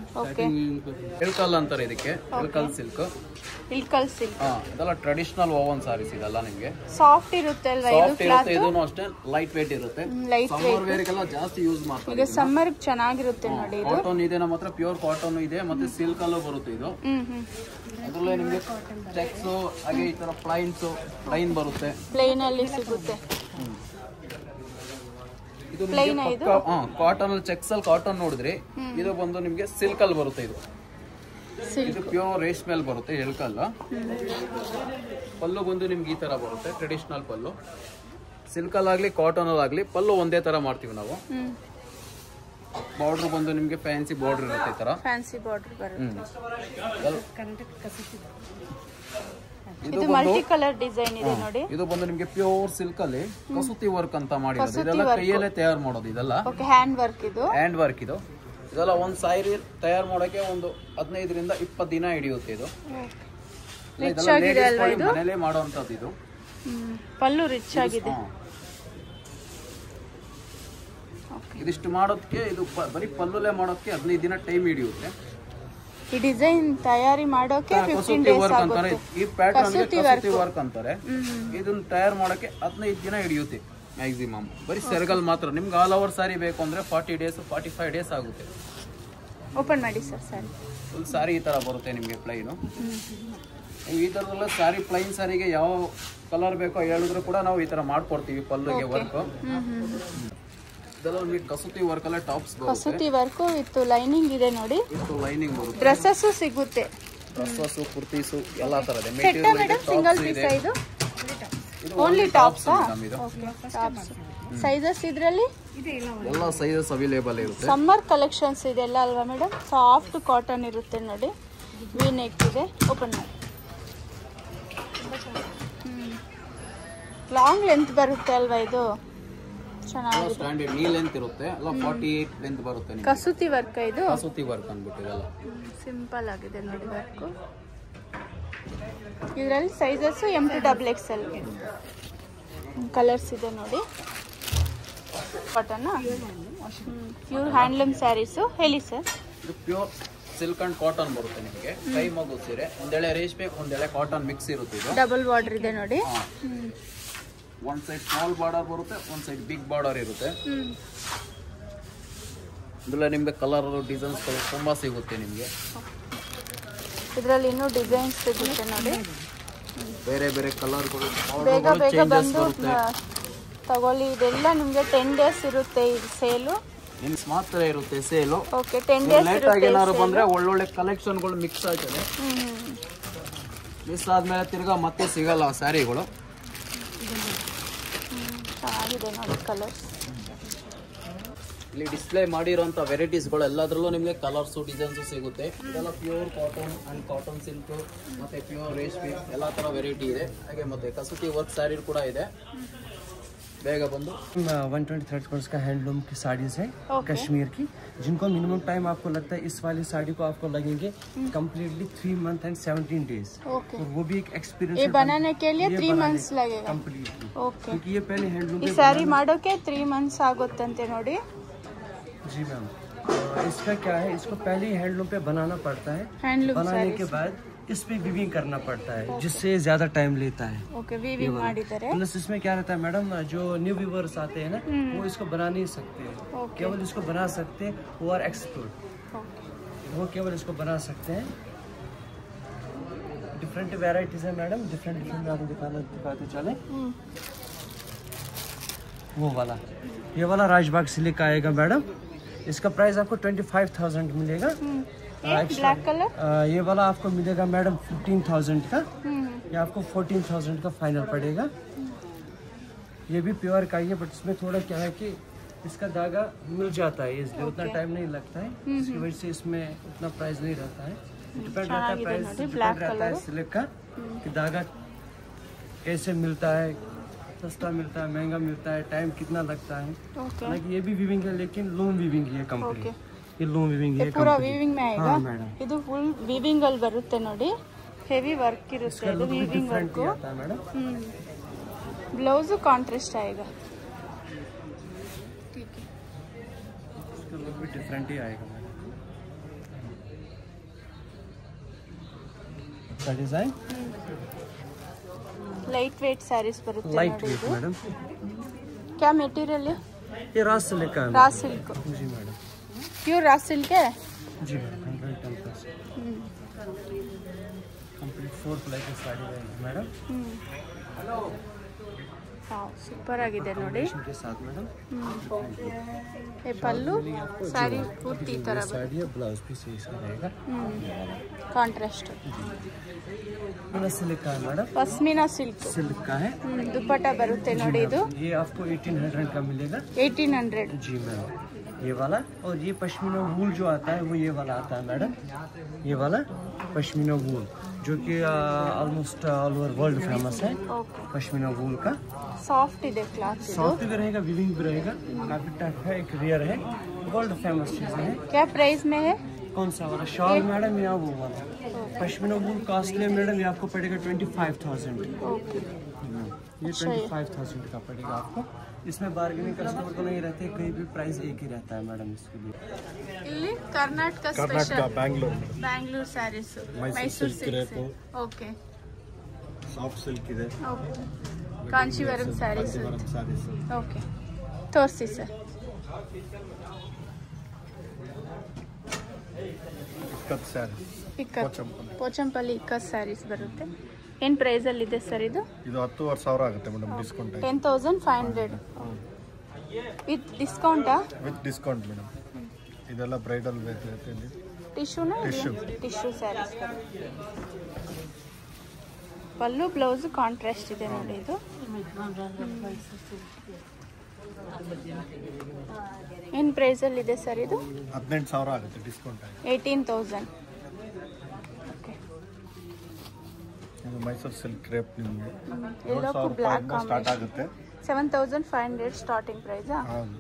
ಇಳ್ಕಲ್ ಅಂತಾರೆ ಇದಕ್ಕೆ, ಇಳ್ಕಲ್ ಸಿಲ್ಕ್. ಇಳ್ಕಲ್ ಸಿಲ್ಕ್ ಇದೆಲ್ಲ ಟ್ರೆಡಿಷನಲ್ ಓವನ್ ಸಾರೀಸ್ ಇದೆಲ್ಲ ನಿಮಗೆ. ಸಾಫ್ಟ್ ಇರುತ್ತೆ ಅಲ್ವಾ ಇದು? ಕ್ಲಾತ್ ಇದೂನು ಅಷ್ಟೇ ಲೈಟ್ ವೇಟ್ ಇರುತ್ತೆ. ಸಮ್ಮರ್ ವೇರ್ ಗೆಲ್ಲ ಜಾಸ್ತಿ ಯೂಸ್ ಮಾಡ್ತಾರೆ. ಈಗ ಸಮ್ಮರ್ ಚೆನ್ನಾಗಿರುತ್ತೆ ನೋಡಿ. ಇದು ಕಾಟನ್ ಇದೆ ನಮ್ಮ ಹತ್ರ, ಪ್ಯೂರ್ ಕಾಟನ್ ಇದೆ, ಮತ್ತೆ ಸಿಲ್ಕ್ ಅಲ್ಲೂ ಬರುತ್ತೆ ಇದು. ಅದರಲ್ಲೇ ನಿಮಗೆ ಚೆಕ್ಸ್ ಹಾಗೆ ಈ ತರ ಪ್ಲೈನ್ ಬರುತ್ತೆ. ಪ್ಲೈನ್ ಅಲ್ಲಿ ಸಿಗುತ್ತೆ. ಇದು ಕಾಟನ್ ಅಲ್ಲಿ ಚೆಕ್ಸ್ ಅಲ್ಲಿ ಕಾಟನ್ ನೋಡಿದ್ರಿ, ಇದು ಬಂದು ನಿಮ್ಗೆ ಸಿಲ್ಕ್ ಅಲ್ಲಿ ಬರುತ್ತೆ. ಇದು ಪ್ಯೂರ್ ರೇಷ್ಮೆ ಅಲ್ಲಿ ಬರುತ್ತೆ, ಎಳ್ಕಲ್ಲ. ಪಲ್ಲು ಬಂದು ನಿಮ್ಗೆ ಈ ತರ ಬರುತ್ತೆ, ಟ್ರೆಡಿಷನಲ್ ಪಲ್ಲು. ಸಿಲ್ಕ್ ಅಲ್ಲಾಗ್ಲಿ ಕಾಟನ್ ಅಲ್ಲಾಗ್ಲಿ ಪಲ್ಲು ಒಂದೇ ತರ ಮಾಡ್ತೀವಿ ನಾವು. ಬಾರ್ಡರ್ ಬಂದು ನಿಮ್ಗೆ ಫ್ಯಾನ್ಸಿ ಬಾರ್ಡರ್ ಇರುತ್ತೆ, ಈ ತರ ಫ್ಯಾನ್ಸಿ ಬಾರ್ಡರ್ ಬರುತ್ತೆ. ಇದು ಮಲ್ಟಿ ಕಲರ್ ಡಿಸೈನ್ ಇದೆ ನೋಡಿ. ಇದು ಬಂದು ನಿಮ್ಗೆ ಪ್ಯೂರ್ ಸಿಲ್ಕ್ ಅಲ್ಲಿ ಕಸೂತಿ ವರ್ಕ್ ಅಂತ ಮಾಡಿರೋದು. ಇದೆಲ್ಲ ಕೈಯಲ್ಲೇ ತಯಾರು ಮಾಡೋದು. ಇದೆಲ್ಲ ಹ್ಯಾಂಡ್ ವರ್ಕ್. ಇದು ಹ್ಯಾಂಡ್ ವರ್ಕ್. ಇದೆಲ್ಲ ಒಂದ್ ಸಾರಿ ತಯಾರು ಮಾಡೋಕೆ ಒಂದು 15 ರಿಂದ 20 ದಿನ ಹಿಡಿಯುತ್ತೆ. ಇದು ಮನೇಲೆ ಮಾಡುವಂತದ್ದು. ಇದು ಪಲ್ಲು ರಿಚ್ ಆಗಿದೆ. ಇದಿಷ್ಟು ಮಾಡೋದಕ್ಕೆ, ಇದು ಬರೀ ಪಲ್ಲುಲೆ ಮಾಡೋದಕ್ಕೆ 15 ದಿನ ಟೈಮ್ ಹಿಡಿಯುತ್ತೆ. ಈ ಡಿಸೈನ್ ತಯಾರಿ ಮಾಡೋಕೆ 15 ಡೇಸ್ ಆಗುತ್ತೆ. ಈ ಪ್ಯಾಟರ್ನ್ ಕಸೂತಿ ವರ್ಕ್ ಅಂತಾರೆ. ಇದನ್ನ ತಯಾರು ಮಾಡೋಕೆ 15 ದಿನ ಹಿಡಿಯುತ್ತೆ ಮ್ಯಾಕ್ಸಿಮಮ್. ಬರೀ ಸೆರಗಲ್ ಮಾತ್ರ. ನಿಮ್ಗೆ ಆಲ್ ಓವರ್ ಸಾರಿ ಬೇಕು ಅಂದ್ರೆ 40 ಡೇಸ್ 45 ಡೇಸ್ ಆಗುತ್ತೆ. ಓಪನ್ ಮಾಡಿ ಸರ್. ಸಾರಿ ಫುಲ್ ಸಾರಿ ಈ ತರ ಬರುತ್ತೆ ನಿಮ್ಗೆ ಪ್ಲೈನು. ಈ ತರದಲ್ಲ ಸಾರಿ, ಪ್ಲೈನ್ ಸಾರಿಗೆ ಯಾವ ಕಲರ್ ಬೇಕೋ ಹೇಳಿದ್ರು ಕೂಡ ನಾವು ಈ ತರ ಮಾಡ್ಕೊಡ್ತೀವಿ. ಪಲ್ಲುಗೆ ವರ್ಕ್ ಇದೆಲ್ಲ ನಿಮಗೆ ಕಸೂತಿ ವರ್ಕ್ ಅಲ್ಲ. ಟಾಪ್ಸ್ ಕಸೂತಿ ವರ್ಕ್ ವಿತ್ ಲೈನಿಂಗ್ ಇದೆ ನೋಡಿ. ಲೈನಿಂಗ್ ಬರುತ್ತೆ. ಡ್ರೆಸ್ಸಸ್ ಸಿಗುತ್ತೆ. ಡ್ರೆಸ್ಸಸ್, ಕುರ್ತೀಸು ಎಲ್ಲ ತರ ಇದೆ. ಸಿಂಗಲ್ ಪೀಸ್ ಇದು ಓನ್ಲಿ ಟಾಪ್ಸ್. ಟಾಪ್ಸ್ ಸೈಜಸ್ ಇದರಲ್ಲಿ ಎಲ್ಲ ಸೈಜಸ್ ಅವೈಲೇಬಲ್ ಇರುತ್ತೆ. ಸಮ್ಮರ್ ಕಲೆಕ್ಷನ್ಸ್ ಇದೆ ಎಲ್ಲ ಅಲ್ವಾ ಮೇಡಮ್? ಸಾಫ್ಟ್ ಕಾಟನ್ ಇರುತ್ತೆ ನೋಡಿ. ವಿ ನೆಕ್ ಇದೆ. ಓಪನ್ ಮಾಡಿ. ಲಾಂಗ್ ಲೆಂತ್ ಬರುತ್ತೆ ಅಲ್ವಾ ಇದು? ಚೆನ್ನಾಗಿದೆ. ಸ್ಟ್ಯಾಂಡರ್ಡ್ ನೀ ಲೆಂತ್ ಇರುತ್ತೆ. ಎಲ್ಲ 48 ಲೆಂತ್ ಬರುತ್ತೆ. ಕಸೂತಿ ವರ್ಕ್ ಇದು. ಕಸೂತಿ ವರ್ಕ್ ಅಂದ್ಬಿಟ್ಟು ಇದೆಲ್ಲ ಸಿಂಪಲ್ ಆಗಿದೆ ನೋಡಿ ವರ್ಕ್. ಇದರಲ್ಲಿ sizes M to XXL colours ಇದೆ ನೋಡಿ. Cotton pure handloom sarees. ಹೇಳಿ ಸರ್. ಇದು ಪ್ಯೂರ್ ಸಿಲ್ಕ್ ಅಂಡ್ ಕಾಟನ್ ಬರುತ್ತೆ ನಿಮಗೆ. ಕೈ ಮಗು ಸೀರೆ, ಒಂದೆಳೆ ರೇಷ್ಮೆ ಒಂದೆಳೆ ಕಾಟನ್ ಮಿಕ್ಸ್ ಇರುತ್ತೆ. ಇದು ಡಬಲ್ ಬಾರ್ಡರ್ ಇದೆ ನೋಡಿ. ಒಂದ್ ಸೈಡ್ ಸ್ಮಾಲ್ ಬಾರ್ಡರ್ ಬರುತ್ತೆ, ಒಂದ್ ಸೈಡ್ ಬಿಗ್ ಬಾರ್ಡರ್ ಇರುತ್ತೆ. ಇದೆಲ್ಲ ನಿಮ್ಗೆ ಕಲರ್ ಡಿಸೈನ್ಸ್ ತುಂಬಾ ಸಿಗುತ್ತೆ ನಿಮ್ಗೆ. ಇದರಲ್ಲಿ ಇನ್ನೂ ಡಿಸೈನ್ಸ್ ಸಿಗುತ್ತೆ ನೋಡಿ. ಬೇರೆ ಬೇರೆ ಕಲರ್ಗಳು ಬೇಗ ಬೇಗ ಬಂದು ತಗೊಳ್ಳಿ. ಇದೆಲ್ಲ ನಿಮಗೆ 10 ಡೇಸ್ ಇರುತ್ತೆ ಈ ಸೇಲು. ಇನ್ಸ್ ಮಾತ್ರ ಇರುತ್ತೆ ಸೇಲು. ಓಕೆ, 10 ಡೇಸ್ ಲೇಟ್ ಆಗಿ ಏನಾದ್ರು ಬಂದ್ರೆ ಒಳ್ಳೊಳ್ಳೆ ಕಲೆಕ್ಷನ್ಗಳು ಮಿಕ್ಸ್ ಆಗ್ತದೆ. ಮಿಸ್ ಆದ್ಮೇಲೆ ತಿರ್ಗಾ ಮತ್ತೆ ಸಿಗಲ್ಲ ಸ್ಯಾರಿಗಳು. ಚೆನ್ನಾಗಿದೆ ನೋಡಿ ಕಲರ್ಸ್. ಇಲ್ಲಿ ಡಿಸ್ಪ್ಲೇ ಮಾಡಿರೋಂಥ ವೆರೈಟೀಸ್ಗಳು ಎಲ್ಲದರಲ್ಲೂ ನಿಮಗೆ ಕಲರ್ಸು ಡಿಸೈನ್ಸು ಸಿಗುತ್ತೆ. ಇದೆಲ್ಲ pure cotton and cotton silk ಮತ್ತು ಪ್ಯೂರ್ ರೇಷ್ಮೆ ಎಲ್ಲ ಥರ ವೆರೈಟಿ ಇದೆ. ಹಾಗೆ ಮತ್ತು ಕಸೂತಿ ವರ್ಕ್ ಸ್ಯಾರಿ ಕೂಡ ಇದೆ. ಬೇಗ ಬಂದು 123 करोड़ का हैंडलूम की साड़ीज है कश्मीर की, जिनको मिनिमम टाइम आपको लगता है इस वाली साड़ी को आपको लगेंगे कम्प्लीटली 3 मंथ एंड 17 डेज। और वो भी एक एक्सपीरियंस ये बनाने के लिए 3 मंथ्स लगेगा कम्प्लीटली। ओके, क्योंकि ये पहले हैंडलूम ಈ ಸಾರಿ ಮಾಡೋಕೆ 3 ಮಂತ್ಸ್ ಆಗುತ್ತಂತೆ ನೋಡಿ। जी मैम, इसका क्या है, इसको पहले ही हैंडलूम पे बनाना पड़ता है। हैंडलूम बनाने के बाद इस पे वीविंग करना पड़ता है, जिससे ज्यादा टाइम लेता है। ओके, वीविंग ಮಾಡಿದ್ದಾರೆ। प्लस इसमें क्या रहता है मैडम, जो न्यू व्यूवर्स आते हैं ना, वो इसको बना नहीं सकते, केवल इसको बना सकते हैं वो आर एक्सपर्ट, वो केवल इसको बना सकते हैं। डिफरेंट वेराइटीज है मैडम, डिफरेंट डिफरेंट आपको दिखाते चले। वो वाला, ये वाला राजबाग सिल्क का आएगा मैडम, इसका प्राइस आपको 25,000 मिलेगा। ब्लैक कलर ये वाला आपको मिलेगा मैडम 15,000 का, ये आपको 14,000 का फाइनल पड़ेगा। ये भी प्योर का ही है, बट इसमें थोड़ा क्या है कि इसका धागा मिल जाता है, इसलिए उतना टाइम नहीं लगता है, इसकी वजह से इसमें उतना प्राइस नहीं रहता है। डिपेंड रहता है प्राइस, डिपेंड रहता है सिल्क का कि धागा कैसे मिलता है, सस्ता मिलता है, महंगा मिलता है, टाइम कितना लगता है। हालांकि ये भी वीविंग है, लेकिन लूम वीविंग है कंप्लीट। ये लूम वीविंग है पूरा वीविंग में आएगा मैडम ಇದು ಫುಲ್ ವೀವಿಂಗ್ ಅಲ್ಲಿ ಬರುತ್ತೆ ನೋಡಿ ಹೆವಿ ವರ್ಕ್ ಇರುತ್ತೆ ಇದು weaving work madam blouse contrast आएगा ठीक है इसका लुक भी डिफरेंट ही आएगा मैडम का डिजाइन लाइट वेट सारीस बರುತ್ತೆ लाइट वेट मैडम क्या मटेरियल है ये रास सिल्क का है रा सिल्क जी मैडम प्योर रा सिल्क है जी मैडम 110% कंप्लीट 4 प्लाई की साड़ी है मैडम ಸೂಪರ್ ಆಗಿದೆ ನೋಡಿ के साथ मैडम ये पल्लू साड़ी पूर्ति तरह साड़ी है ब्लाउज भी सही इसका रहेगा कांट्रास्ट पश्मीना सिल्क का है मैडम पश्मीना सिल्क सिल्क का है दुपट्टा बರುತ್ತೆ ನೋಡಿ ಇದು ये आपको 1800 का मिलेगा 1800 जी मैडम ये वाला और ये पश्मीना वूल जो आता है वो ये वाला आता है मैडम ये वाला पश्मीना वूल जो कि almost all over world famous है ओके पश्मीना वूल का सॉफ्ट ಇದೆ क्लॉथ ಇದು सॉफ्ट भी रहेगा विविंग भी रहेगा काफी टाइप है एक रेयर है वर्ल्ड फेमस चीज है क्या प्राइस में है कौन सा वाला शॉल मैडम या वो वाला पश्मीना वूल कॉस्टली मैडम ये आपको पड़ेगा 25,000 ओके ये 25,000 का पड़ेगा आपको इसमें बार्गेनिंग कस्टमर को नहीं रहते कहीं भी प्राइस एक ही रहता है मैडम इसके लिए ಇಲ್ಲಿ Karnataka special Bangalore sarees Mysore silk okay soft silk ಇದೆ ಕಾಂಚೀವರಂ ಸ್ಯಾರೀಸ್ ಸಾರೀಸ್ ಓಕೆ ತೋರಿಸಿ sir ikat saree Pochampally ikat sarees ಬರುತ್ತೆ ಏನು ಪ್ರೈಸಲ್ಲಿ ಇದೆ ಸರ್ ಇದು ಇದು 10,500 ಆಗುತ್ತೆ ಮೇಡಮ್ ಡಿಸ್ಕೌಂಟ್ 10,500 ವಿತ್ ಡಿಸ್ಕೌಂಟಾ ವಿತ್ ಡಿಸ್ಕೌಂಟ್ ಮೇಡಮ್ ಇದೆಲ್ಲ ಬ್ರೈಡಲ್ ಬೇಕು ಟಿಶ್ಯೂನಾ Tissue. Tissue sarees pallu blouse contrast ಇದೆ ನೋಡಿ ಇದು ಏನು ಪ್ರೈಸಲ್ಲಿದೆ ಸರ್ ಇದು 18,000 ಆಗುತ್ತೆ ಡಿಸ್ಕೌಂಟ್ ಆಗಿ 18,000 ಓಕೆ ಇದು ಮೈಸೂರು ಸಿಲ್ಕ್ ಕ್ರೇಪ್ ನಿಮಗೆ ಎಲ್ಲಕ್ಕೂ ಬ್ಲ್ಯಾಕ್ ಸ್ಟಾರ್ಟ್ ಆಗುತ್ತೆ 7,500 ಸ್ಟಾರ್ಟಿಂಗ್ ಪ್ರೈಸಾ ಹೌದು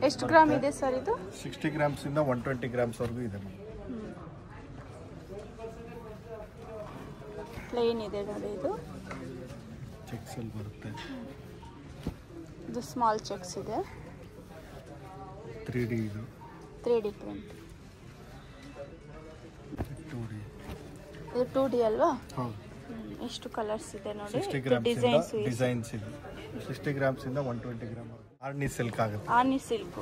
ಎಷ್ಟು ಗ್ರಾಮ್ ಇದೆ ಸರ್ ಇದು 60 ಗ್ರಾಮ್ಸ್ ಇಂದ 120 ಗ್ರಾಮ್ಸ್ ವರೆಗೂ ಇದೆ ಮೇಡಮ್ ಪ್ಲೇನ್ ಇದೆ ನೋಡಿ ಇದು ಚೆಕ್ಸ್ ಅಲ್ಲಿ ಬರುತ್ತೆ ಇದು ಸ್ಮಾಲ್ ಚೆಕ್ಸ್ ಇದೆ 3D ಇದು 3D ಪ್ರಿಂಟ್ 2D ಇದು 2D ಅಲ್ವಾ ಹೌದು ಎಷ್ಟು ಕಲರ್ಸ್ ಇದೆ ನೋಡಿ 60 ಗ್ರಾಮ್ಸ್ ಡಿಸೈನ್ಸ್ ಡಿಸೈನ್ಸ್ ಇದೆ 60 ಗ್ರಾಮ್ಸ್ ಇಂದ 120 ಗ್ರಾಮ್ ಆರ್ನಿ ಸಿಲ್ಕ್ ಆಗುತ್ತೆ ಆನಿ silk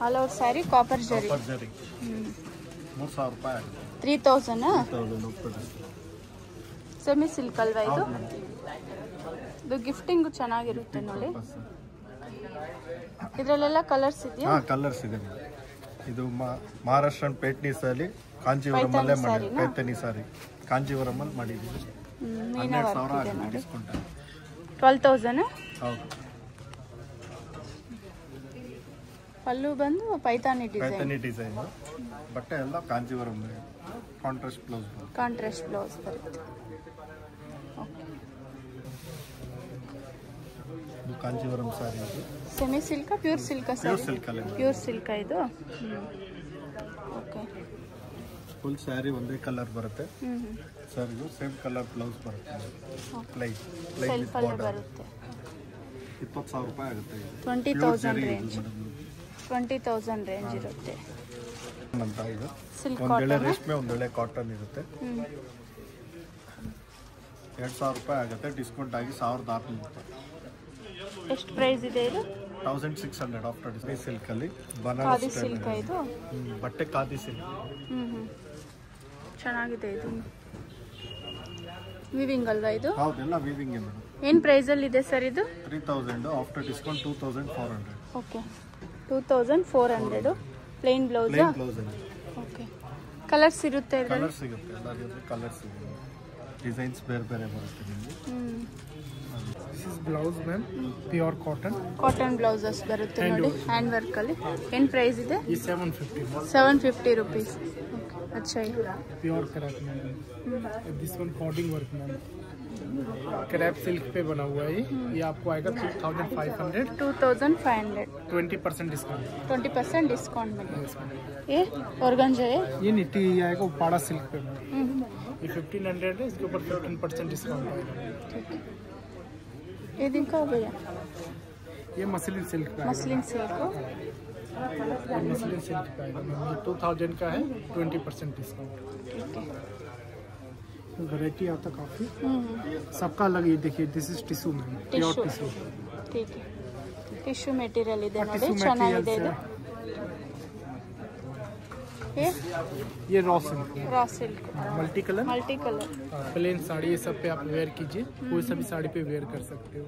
all over sari copper ಜರಿ ಕಾಪರ್ ಜರಿ 3,000 ರೂಪಾಯಿ ಆಗುತ್ತೆ 3,000 3,000 ಸೆಮಿ ಸಿಲ್ಕ್ ಅಲ್ವಾ ಇದು ಇದು ಗಿಫ್ಟಿಂಗ್ ಚೆನ್ನಾಗಿರುತ್ತೆ ನೋಡಿ ಇದರಲ್ಲೆಲ್ಲ ಕಲರ್ಸ್ ಇದೆಯಾ ಹಾ ಕಲರ್ಸ್ ಇದೆ ಇದು ಮಹಾರಾಷ್ಟ್ರನ್ ಪೇಟ್ನೀಸ್ ಅಲ್ಲಿ ಕಾಂಚೀವರಂ ಅಲ್ಲೇ ಮಾಡಿ ಪೈತನಿ ಸಾರಿ ಕಾಂಚೀವರಂ ಅಲ್ಲಿ ಮಾಡಿದ್ದೀವಿ 12,000 ಆಗುತ್ತೆ ಡಿಸ್ಕೌಂಟ್ 12,000 ಹೌದು ಪಲ್ಲು ಬಂದು ಪೈತಾನಿ ಡಿಸೈನ್ ಪೈತನಿ ಡಿಸೈನ್ ಬಟ್ಟೆ ಎಲ್ಲ Kanjivaram contrast blouse contrast blouse ಬರುತ್ತೆ ಇದು Kanjivaram saree semi silk pure silk pure silk ಅಲ್ಲಿ ಪ್ಯೂರ್ ಸಿಲ್ಕ್ ಇದು ಓಕೆ ಫುಲ್ ಸ್ಯಾರಿ ಒಂದೇ ಕಲರ್ ಬರುತ್ತೆ ಸರ್ ಇದು ಸೇಮ್ ಕಲರ್ ಬ್ಲೌಸ್ ಬರುತ್ತೆ ಪ್ಲೈನ್ ಸೆಲ್ಫ್ ಅಲ್ಲೇ ಬರುತ್ತೆ 20,000 ರೂಪಾಯಿ ಆಗುತ್ತೆ 20,000 ರೇಂಜ್ 20,000 ರೇಂಜ್ ಇರುತ್ತೆ ಅಂತ ಇದು ಸಿಲ್ಕ್ ಒಂದೆಳೆ ರೇಷ್ಮೆ ಒಂದೆಳೆ ಕಾಟನ್ ಇರುತ್ತೆ 2,000 ರೂಪಾಯಿ ಆಗುತ್ತೆ ಡಿಸ್ಕೌಂಟ್ ಆಗಿ 1,600 ರೂಪಾಯಿ ಎಷ್ಟು ಪ್ರೈಸ್ ಇದೆ ಇದು 1,600 ಆಫ್ಟರ್ ಡಿಸ್ಕೌಂಟ್ ಸಿಲ್ಕ್ ಅಲ್ಲಿ ಖಾದಿ ಬನಾರಸ್ ಸಿಲ್ಕ್ ಇದು ಬಟ್ಟೆ ಖಾದಿ ಸಿಲ್ಕ್ ಚೆನ್ನಾಗಿದೆ ಇದು ವಿವಿಂಗ್ ಅಲ್ವಾ ಇದು ಹೌದೆಲ್ಲ ವೀವಿಂಗ್ ಮೇಡಮ್ ಏನು ಪ್ರೈಸಲ್ಲಿ ಇದೆ ಸರ್ ಇದು 3,000 ಆಫ್ಟರ್ ಡಿಸ್ಕೌಂಟ್ 2,400 ಓಕೆ 2,400 ಪ್ಲೇನ್ ಬ್ಲೌಸಾ ಪ್ಲೇನ್ ಬ್ಲೌಸ್ ಅಲ್ಲಿ ಓಕೆ ಕಲರ್ಸ್ ಇರುತ್ತೆ ಇದರಲ್ಲಿ ಕಲರ್ ಸಿಗುತ್ತೆ ಎಲ್ಲರಿಗೂ ಕಲರ್ ಸಿಗುತ್ತೆ ಡಿಸೈನ್ಸ್ ಬೇರೆ ಬೇರೆ ಬರುತ್ತೆ ನಿಮಗೆ This is blouse, ma'am. Pure cotton. Cotton blouses ಬರುತ್ತೆ ನೋಡಿ ಹ್ಯಾಂಡ್ ವರ್ಕ್ ಅಲ್ಲಿ ಏನು ಪ್ರೈಸ್ ಇದೆ 750. 750 ರುಪೀಸ್ अच्छा है। Pure crepe ma'am. This one cording work ma'am, crepe silk पे बना हुआ है ये आपको आएगा 2500। 2500 20% डिस्काउंट। 20% डिस्काउंट मिलेगा। ये ऑर्गेन्जा है। ये निट्टी आएगा उपाड़ा सिल्क पे मैम, ये 1500 है, इसके ऊपर 15% डिस्काउंट आएगा। ठीक है, ये दिखाओ भैया। ये मसलिन सिल्क पे मसलिन सिल्क हो। ये मसलिन सिल्क पे आएगा मैम, ये 2000 का है, 20% डिस्काउंट। ठीक है। वैरायटी आता काफ़ी, सबका अलग। ये देखिए, this is tissue ma'am, pure tissue. ठीक है, ಟಿಶ್ಯೂ ಮೆಟೀರಿಯಲ್ ಇದೆ ನೋಡಿ, टिश्यू ಚೆನ್ನಾಗಿದೆ ಇದು। ये raw silk, raw silk multi colour, multi colour. Plain sari, ये सब पे आप वेयर कीजिए, कोई सा भी साड़ी पे वेयर कर सकते हो।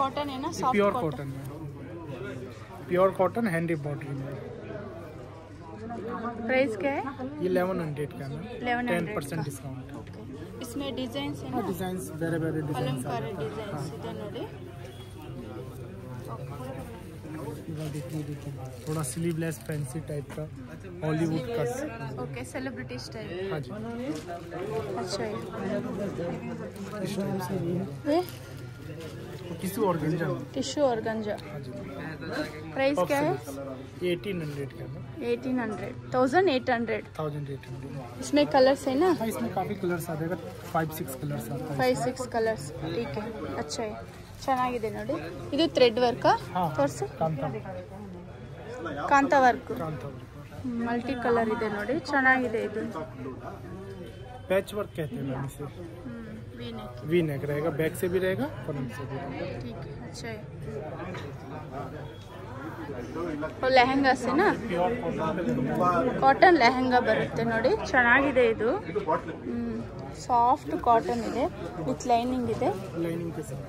कॉटन है ना, सॉफ्ट प्योर कॉटन। कॉटन में, प्योर कॉटन हैंड एम्ब्रॉयडरी में। प्राइस क्या है? ये 1100 का मैम, 1100 10% डिस्काउंट। इसमें डिजाइन्स है ना, डिजाइन ಬೇರೆ ಬೇರೆ ಡಿಸೈನ್ಸ್ ಕಲಂಕಾರಿ ಡಿಸೈನ್ಸ್ ಇದೆ ನೋಡಿ। देखिए थोड़ा स्लीवलेस फैंसी टाइप का Hollywood cut. Okay, celebrity style. हाँ जी, अच्छा है। इस टाइप से ये किसी ऑर्गेन्जा। Tissue organza. हाँ जी, प्राइस क्या है? 1800 का मैम, 1800 1800। 1800। इसमें कलर्स है ना, हाँ, इसमें काफ़ी कलर्स आ जाएगा, 5-6 कलर्स आता है। 5-6 ಕಲರ್ಸ್। ठीक है, अच्छा है, ಚೆನ್ನಾಗಿದೆ ನೋಡಿ। ಇದು ಥ್ರೆಡ್ ವರ್ಕ್ ತೋರಿಸಿ, ಕಾಂತ ವರ್ಕ್, ಮಲ್ಟಿ ಕಲರ್ ಇದೆ ನೋಡಿ, ಚೆನ್ನಾಗಿದೆ ಇದು। पैच वर्क कहते हैं मैम इसे। V neck. वी नेक रहेगा, बैक से भी रहेगा, फ्रंट से भी रहेगा। ठीक है, अच्छा है। और ಲೆಹಂಗಾ से ना, ಕಾಟನ್ ಲೆಹಂಗಾ ಬರುತ್ತೆ ನೋಡಿ, ಚೆನ್ನಾಗಿದೆ ಇದು। ಸಾಫ್ಟ್ ಕಾಟನ್ ಇದೆ, ವಿತ್ ಲೈನಿಂಗ್ ಇದೆ। लाइनिंग के साथ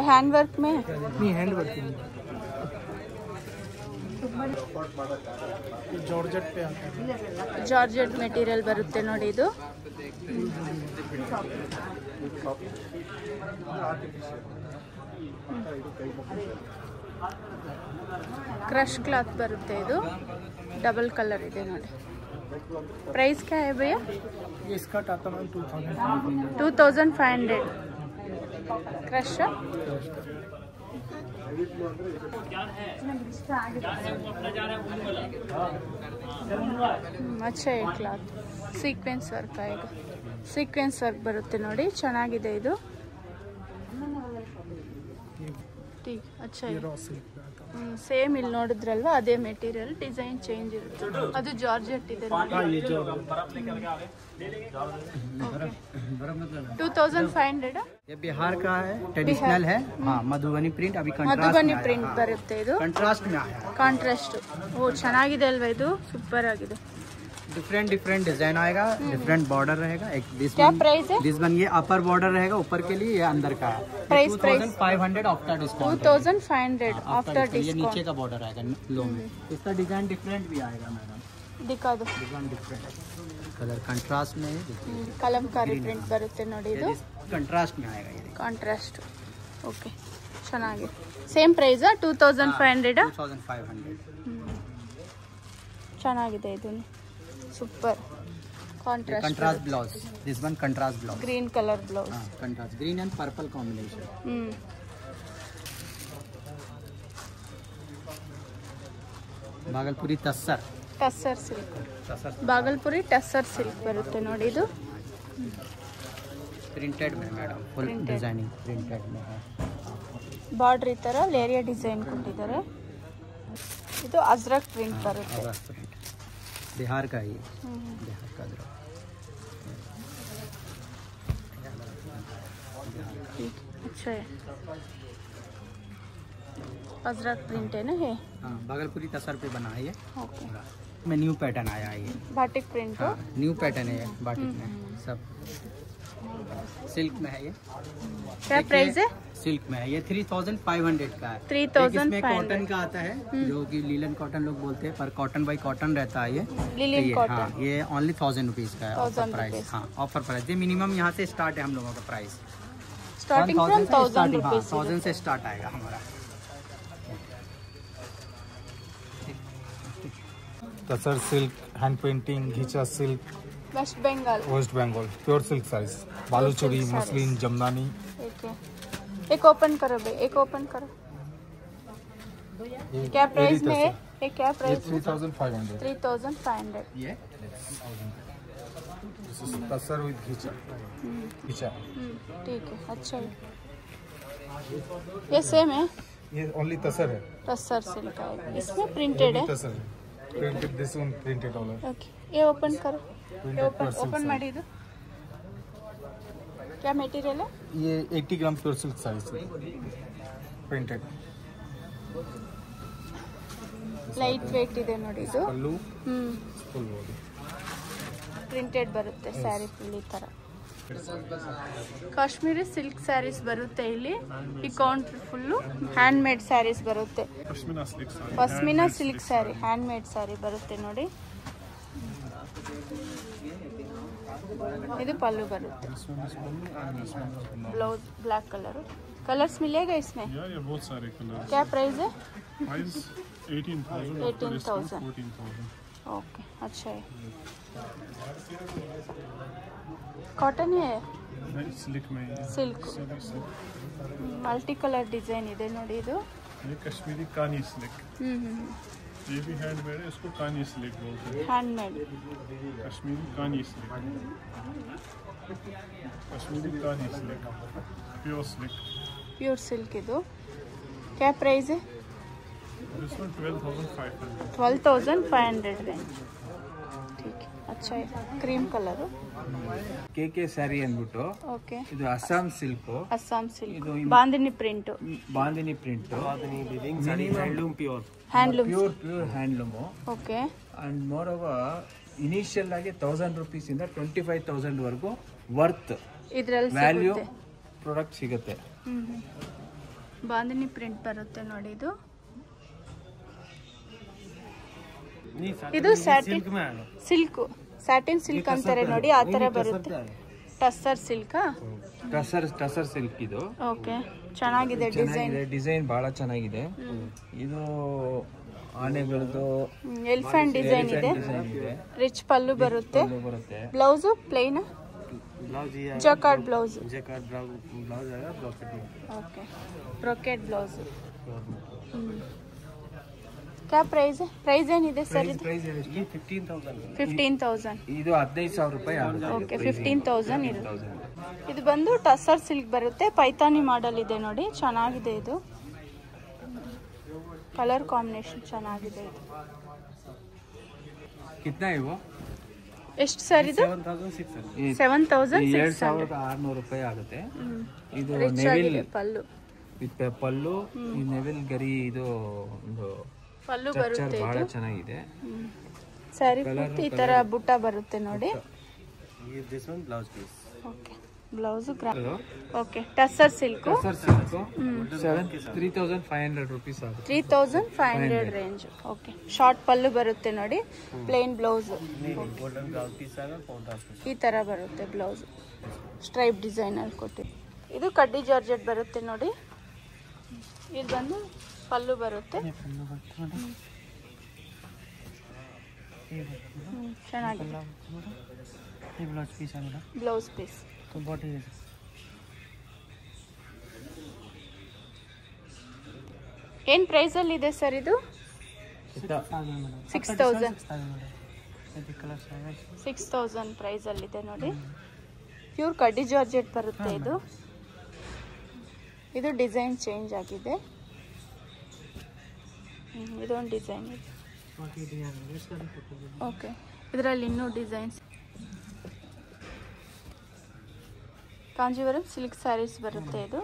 हैंड वर्क में नहीं, हैंड वर्क नहीं, जॉर्जेट पे आता है। ಜಾರ್ಜೆಟ್ ಮೆಟೀರಿಯಲ್ ಬರುತ್ತೆ ನೋಡಿ ಇದು। ಕ್ರಶ್ ಕ್ಲಾತ್ ಬರುತ್ತೆ ಇದು, ಡಬಲ್ ಕಲರ್ ಇದೆ ನೋಡಿ। ಪ್ರೈಸ್ क्या है भैया? ये स्कर्ट आता है 2500। 2500 ಕ್ರಶ್। अच्छा है ಕ್ಲಾತ್, ಸೀಕ್ವೆನ್ಸ್ ವರ್ಕ್ ಆएगा, ಸೀಕ್ವೆನ್ಸ್ ವರ್ಕ್ ಬರುತ್ತೆ ನೋಡಿ, ಚೆನ್ನಾಗಿದೆ ಇದು। ठीक, अच्छा है। रॉ सिल्क पे आता है। ಸೇಮ್ ಇಲ್ಲಿ ನೋಡಿದ್ರಲ್ವಾ, ಅದೇ ಮೆಟೀರಿಯಲ್, ಡಿಸೈನ್ ಚೇಂಜ್ ಇರುತ್ತೆ। ಅದು ಜಾರ್ಜೆಟ್ ಇದೆ ನೋಡಿ। हाँ, ये जॉर्जेट। 2500। ये बिहार का है, ट्रेडिशनल है। हाँ, मधुबनी प्रिंट अभी ಮಧುಬನಿ ಪ್ರಿಂಟ್ ಬರುತ್ತೆ ಇದು, कंट्रास्ट में आया है। ಕಾಂಟ್ರಾಸ್ಟ್। ಓ, ಚೆನ್ನಾಗಿದೆ ಅಲ್ವಾ ಇದು, ಸೂಪರ್ ಆಗಿದೆ। डिफरेंट डिजाइन आएगा, डिफरेंट बॉर्डर रहेगा। एक क्या प्राइस है? दिस वन ये अपर बॉर्डर रहेगा, ऊपर के लिए, ये अंदर का है। Price 2500 after discount. 2500 आफ्टर ये नीचे डिस्काउंट। का बॉर्डर आएगा लो में। इसका डिजाइन डिफरेंट भी आएगा मैडम, दिखा दो। डिजाइन डिफरेंट कलर कंट्रास्ट में है। ಕಲಂಕಾರಿ ಪ್ರಿಂಟ್ ಬರುತ್ತೆ ನೋಡಿ ಇದು, कंट्रास्ट में आएगा ये। ಕಾಂಟ್ರಾಸ್ಟ್। ಓಕೆ, ಚೆನ್ನಾಗಿದೆ। ಸೇಮ್ ಪ್ರೈಸಾ? 2500? 2500। ಚೆನ್ನಾಗಿದೆ ಇದು, super contrast. Contrast blouse, this one contrast blouse. Green colour blouse. हाँ, contrast green and purple combination. Bhagalpuri tussar, tussar silk, tussar Bhagalpuri tussar silk ಬರುತ್ತೆ ನೋಡಿ ಇದು। प्रिंटेड में madam, full Printed। Designing printed में है। ಬಾರ್ಡ್ರ್ ಈ ಥರ ಲೇರಿಯಾ ಡಿಸೈನ್ ಕೊಟ್ಟಿದ್ದಾರೆ। ಇದು ಅಜ್ರಕ್ ಪ್ರಿಂಟ್ ಬರುತ್ತೆ। अजरक प्रिंट बिहार का ही, बिहार का अजरक। अच्छा है, अजरक प्रिंट है ना ये। हाँ, भागलपुरी तसर पे बना है ये। ओके, में न्यू पैटर्न आया है ये। बाटिक प्रिंट हो। हाँ, न्यू पैटर्न है ये, बाटिक में सब सिल्क में है ये। क्या प्राइस है? सिल्क में है ये, 3500 का है। 3500 इसमें कॉटन का आता है, जो कि लीलन कॉटन लोग बोलते हैं, पर कॉटन बाई कॉटन रहता है ये। लिनन तो ये, कॉटन। हाँ, ये ओनली 1000 रुपीज का है, 1000 ऑफर प्राइस। रुपीज। हाँ, ऑफर प्राइस ये मिनिमम यहाँ से स्टार्ट है हम लोगों का प्राइस। Starting from 1000 rupees. 1000 से स्टार्ट आएगा हमारा। Tussar silk, hand painting, ghicha silk, West Bengal. West Bengal, pure silk sarees, Baluchari, muslin, Jamdani. एक ओपन करो भाई, एक ओपन करो। क्या प्राइस में है ये? क्या प्राइस? 3500। 3500। ये तसर विद घिचा, घिचा। ठीक है, अच्छा है। ये सेम है? ये ओनली तसर है। तसर सिल्क है, इसमें प्रिंटेड है। Tussar printed, this one printed all है। ओके, ये ओपन करो। ये ओपन ಮಾಡಿ ಇದು। क्या मटेरियल है? ये 80 gram pure silk sarees printed. Light weight ಇದೆ ನೋಡಿ ಇದು। पल्लू फुल बॉडी ಪ್ರಿಂಟೆಡ್ ಬರುತ್ತೆ ಸ್ಯಾರಿ ಫುಲ್ ಈ ತರ। ಕಾಶ್ಮೀರಿ ಸಿಲ್ಕ್ ಸ್ಯಾರೀಸ್ ಬರುತ್ತೆ ಇಲ್ಲಿ। ಈ counter full handmade sarees ಬರುತ್ತೆ। Pashmina silk saree, handmade saree ಬರುತ್ತೆ ನೋಡಿ। ಇದು ಪಲ್ಲು ಬರುತ್ತೆ। Blouse black colour. कलर्स मिलेगा इसमें? ये बहुत सारे कलर। क्या प्राइस है? प्राइस 18,000। 18,000। 14,000। ओके, अच्छा है। कॉटन है? नहीं, सिल्क में है। सिल्क मल्टी कलर डिजाइन ಇದೆ ನೋಡಿ ಇದು। ये कश्मीरी कानी सिल्क। ये भी हैंडमेड है, इसको कानी सिल्क बोलते हैं। हैंडमेड कश्मीरी कानी सिल्क, कश्मीरी कानी silk, pure silk. Pure silk ಇದು। क्या प्राइस है? This one 12,500। 12,500 रेंज। ठीक है, अच्छा है। Cream colour. KK ಸ್ಯಾರಿ ಅಂದ್ಬಿಟ್ಟು ಓಕೆ, ಇದು Assam silk, Assam silk, bandhani print, bandhani print, handloom pure. Handloom pure handloom. Okay, and more over initial ಆಗಿ 1000 rupees ಇಂದ 25,000 ವರೆಗೂ ವರ್ತ್ ಇದರಲ್ಲಿ ವ್ಯಾಲ್ಯೂ ಸಿಗುತ್ತೆ। ಪ್ರಾಡಕ್ಟ್ ಸಿಗುತ್ತೆ। ಬಾಂದಿನಿ ಪ್ರಿಂಟ್ ಬರುತ್ತೆ ನೋಡಿ ಇದು। ಇದು ಸ್ಯಾಟಿನ್ ಸಿಲ್ಕ್, ಸ್ಯಾಟಿನ್ ಸಿಲ್ಕ್ ಅಂತಾರೆ ನೋಡಿ, ಆ ತರ ಬರುತ್ತೆ। ಟಸ್ಸರ್ ಸಿಲ್ಕ್। ಟಸರ್ ಸಿಲ್ಕ್ ಇದು। ಓಕೆ, ಚೆನ್ನಾಗಿದೆ ಡಿಸೈನ್। ಡಿಸೈನ್ ಬಹಳ ಚೆನ್ನಾಗಿದೆ ಇದು। ಆನೆಗಳದ್ದು ಎಲಿಫೆಂಟ್ ಡಿಸೈನ್ ಇದೆ। ರಿಚ್ ಪಲ್ಲು ಬರುತ್ತೆ। ಬರುತ್ತೆ। Blouse plain jacquard blouse. Okay, brocade blouse. क्या प्राइस है? प्राइस ಏನಿದೆ ಸರ್ ಇದು? ಪ್ರೈಸ್ ये 15,000। 15,000। ಇದು 15,000 ರೂಪಾಯಿ ಆಗುತ್ತೆ। ಓಕೆ, 15,000 ಇದು। ಇದು ಬಂದು ಟಸರ್ ಸಿಲ್ಕ್ ಬರುತ್ತೆ, ಪೈತಾನಿ ಮಾಡೆಲ್ ಇದೆ ನೋಡಿ, ಚೆನ್ನಾಗಿದೆ ಇದು। ಕಲರ್ ಕಾಂಬಿನೇಷನ್ ಚೆನ್ನಾಗಿದೆ ಇದು। ಕಿತ್ನಾ ಇವು? ಎಷ್ಟು ಸರ್ ಇದು? 7,600। 7,600 ರೂಪಾಯಿ ಆಗುತ್ತೆ ಇದು। ರಿಚ್ ಆಗಿದೆ ಪಲ್ಲು, ವಿತ್ ಪಲ್ಲು, ಈ ನೆವಿಲ್ ಗರಿ ಇದು ಒಂದು ಪಲ್ಲು ಚರ್ಚರ್ ಬರುತ್ತೆ ಬಹಳ ಇದು। ಚೆನ್ನಾಗಿದೆ। ಸ್ಯಾರಿ ಪೂರ್ತಿ ಈ ತರ ಬುಟ್ಟ ಬರುತ್ತೆ ನೋಡಿ। ये this one blouse piece. Okay, blouse okay, tussar silk. Tussar silk 3,500 rupees ಆಗುತ್ತೆ। 3,500 ರೇಂಜ್। ಓಕೆ, ಶಾರ್ಟ್ ಪಲ್ಲು ಬರುತ್ತೆ ನೋಡಿ, plain blouse golden blouse piece आएगा, कॉन्ट्रास्ट। ಈ ತರ ಬರುತ್ತೆ ಬ್ಲೌಸ್, ಸ್ಟ್ರೈಪ್ ಡಿಸೈನ್ ಅಲ್ಲಿ ಕೊಟ್ಟು। ಇದು ಕಡ್ಡಿ ಜಾರ್ಜೆಟ್ ಬರುತ್ತೆ ನೋಡಿ, ಇದು ಬಂದು ಪಲ್ಲು ಬರುತ್ತೆ। ಚೆನ್ನಾಗಿದೆ ये ब्लाउज पीस है मेरा, ಬ್ಲೌಸ್ ಪೀಸ್। तो बॉडी ಏನ್ ಪ್ರೈಸ್ ಅಲ್ಲಿ ಇದೆ ಸರ್ ಇದು? 6,000। 6,000 ಪ್ರೈಸ್ ಅಲ್ಲಿ ಇದೆ ನೋಡಿ। ಪ್ಯೂರ್ ಕಡ್ಡಿ ಜಾರ್ಜೆಟ್ ಬರುತ್ತೆ ಇದು। ಇದು ಡಿಸೈನ್ ಚೇಂಜ್ ಆಗಿದೆ, ಇದೊಂದು ಡಿಸೈನ್ ಇದೆ। ಓಕೆ, ಇದರಲ್ಲಿ ಇನ್ನೂ ಡಿಸೈನ್ಸ್। ಕಾಂಜೀವರಂ ಸಿಲ್ಕ್ ಸ್ಯಾರೀಸ್ ಬರುತ್ತೆ ಇದು,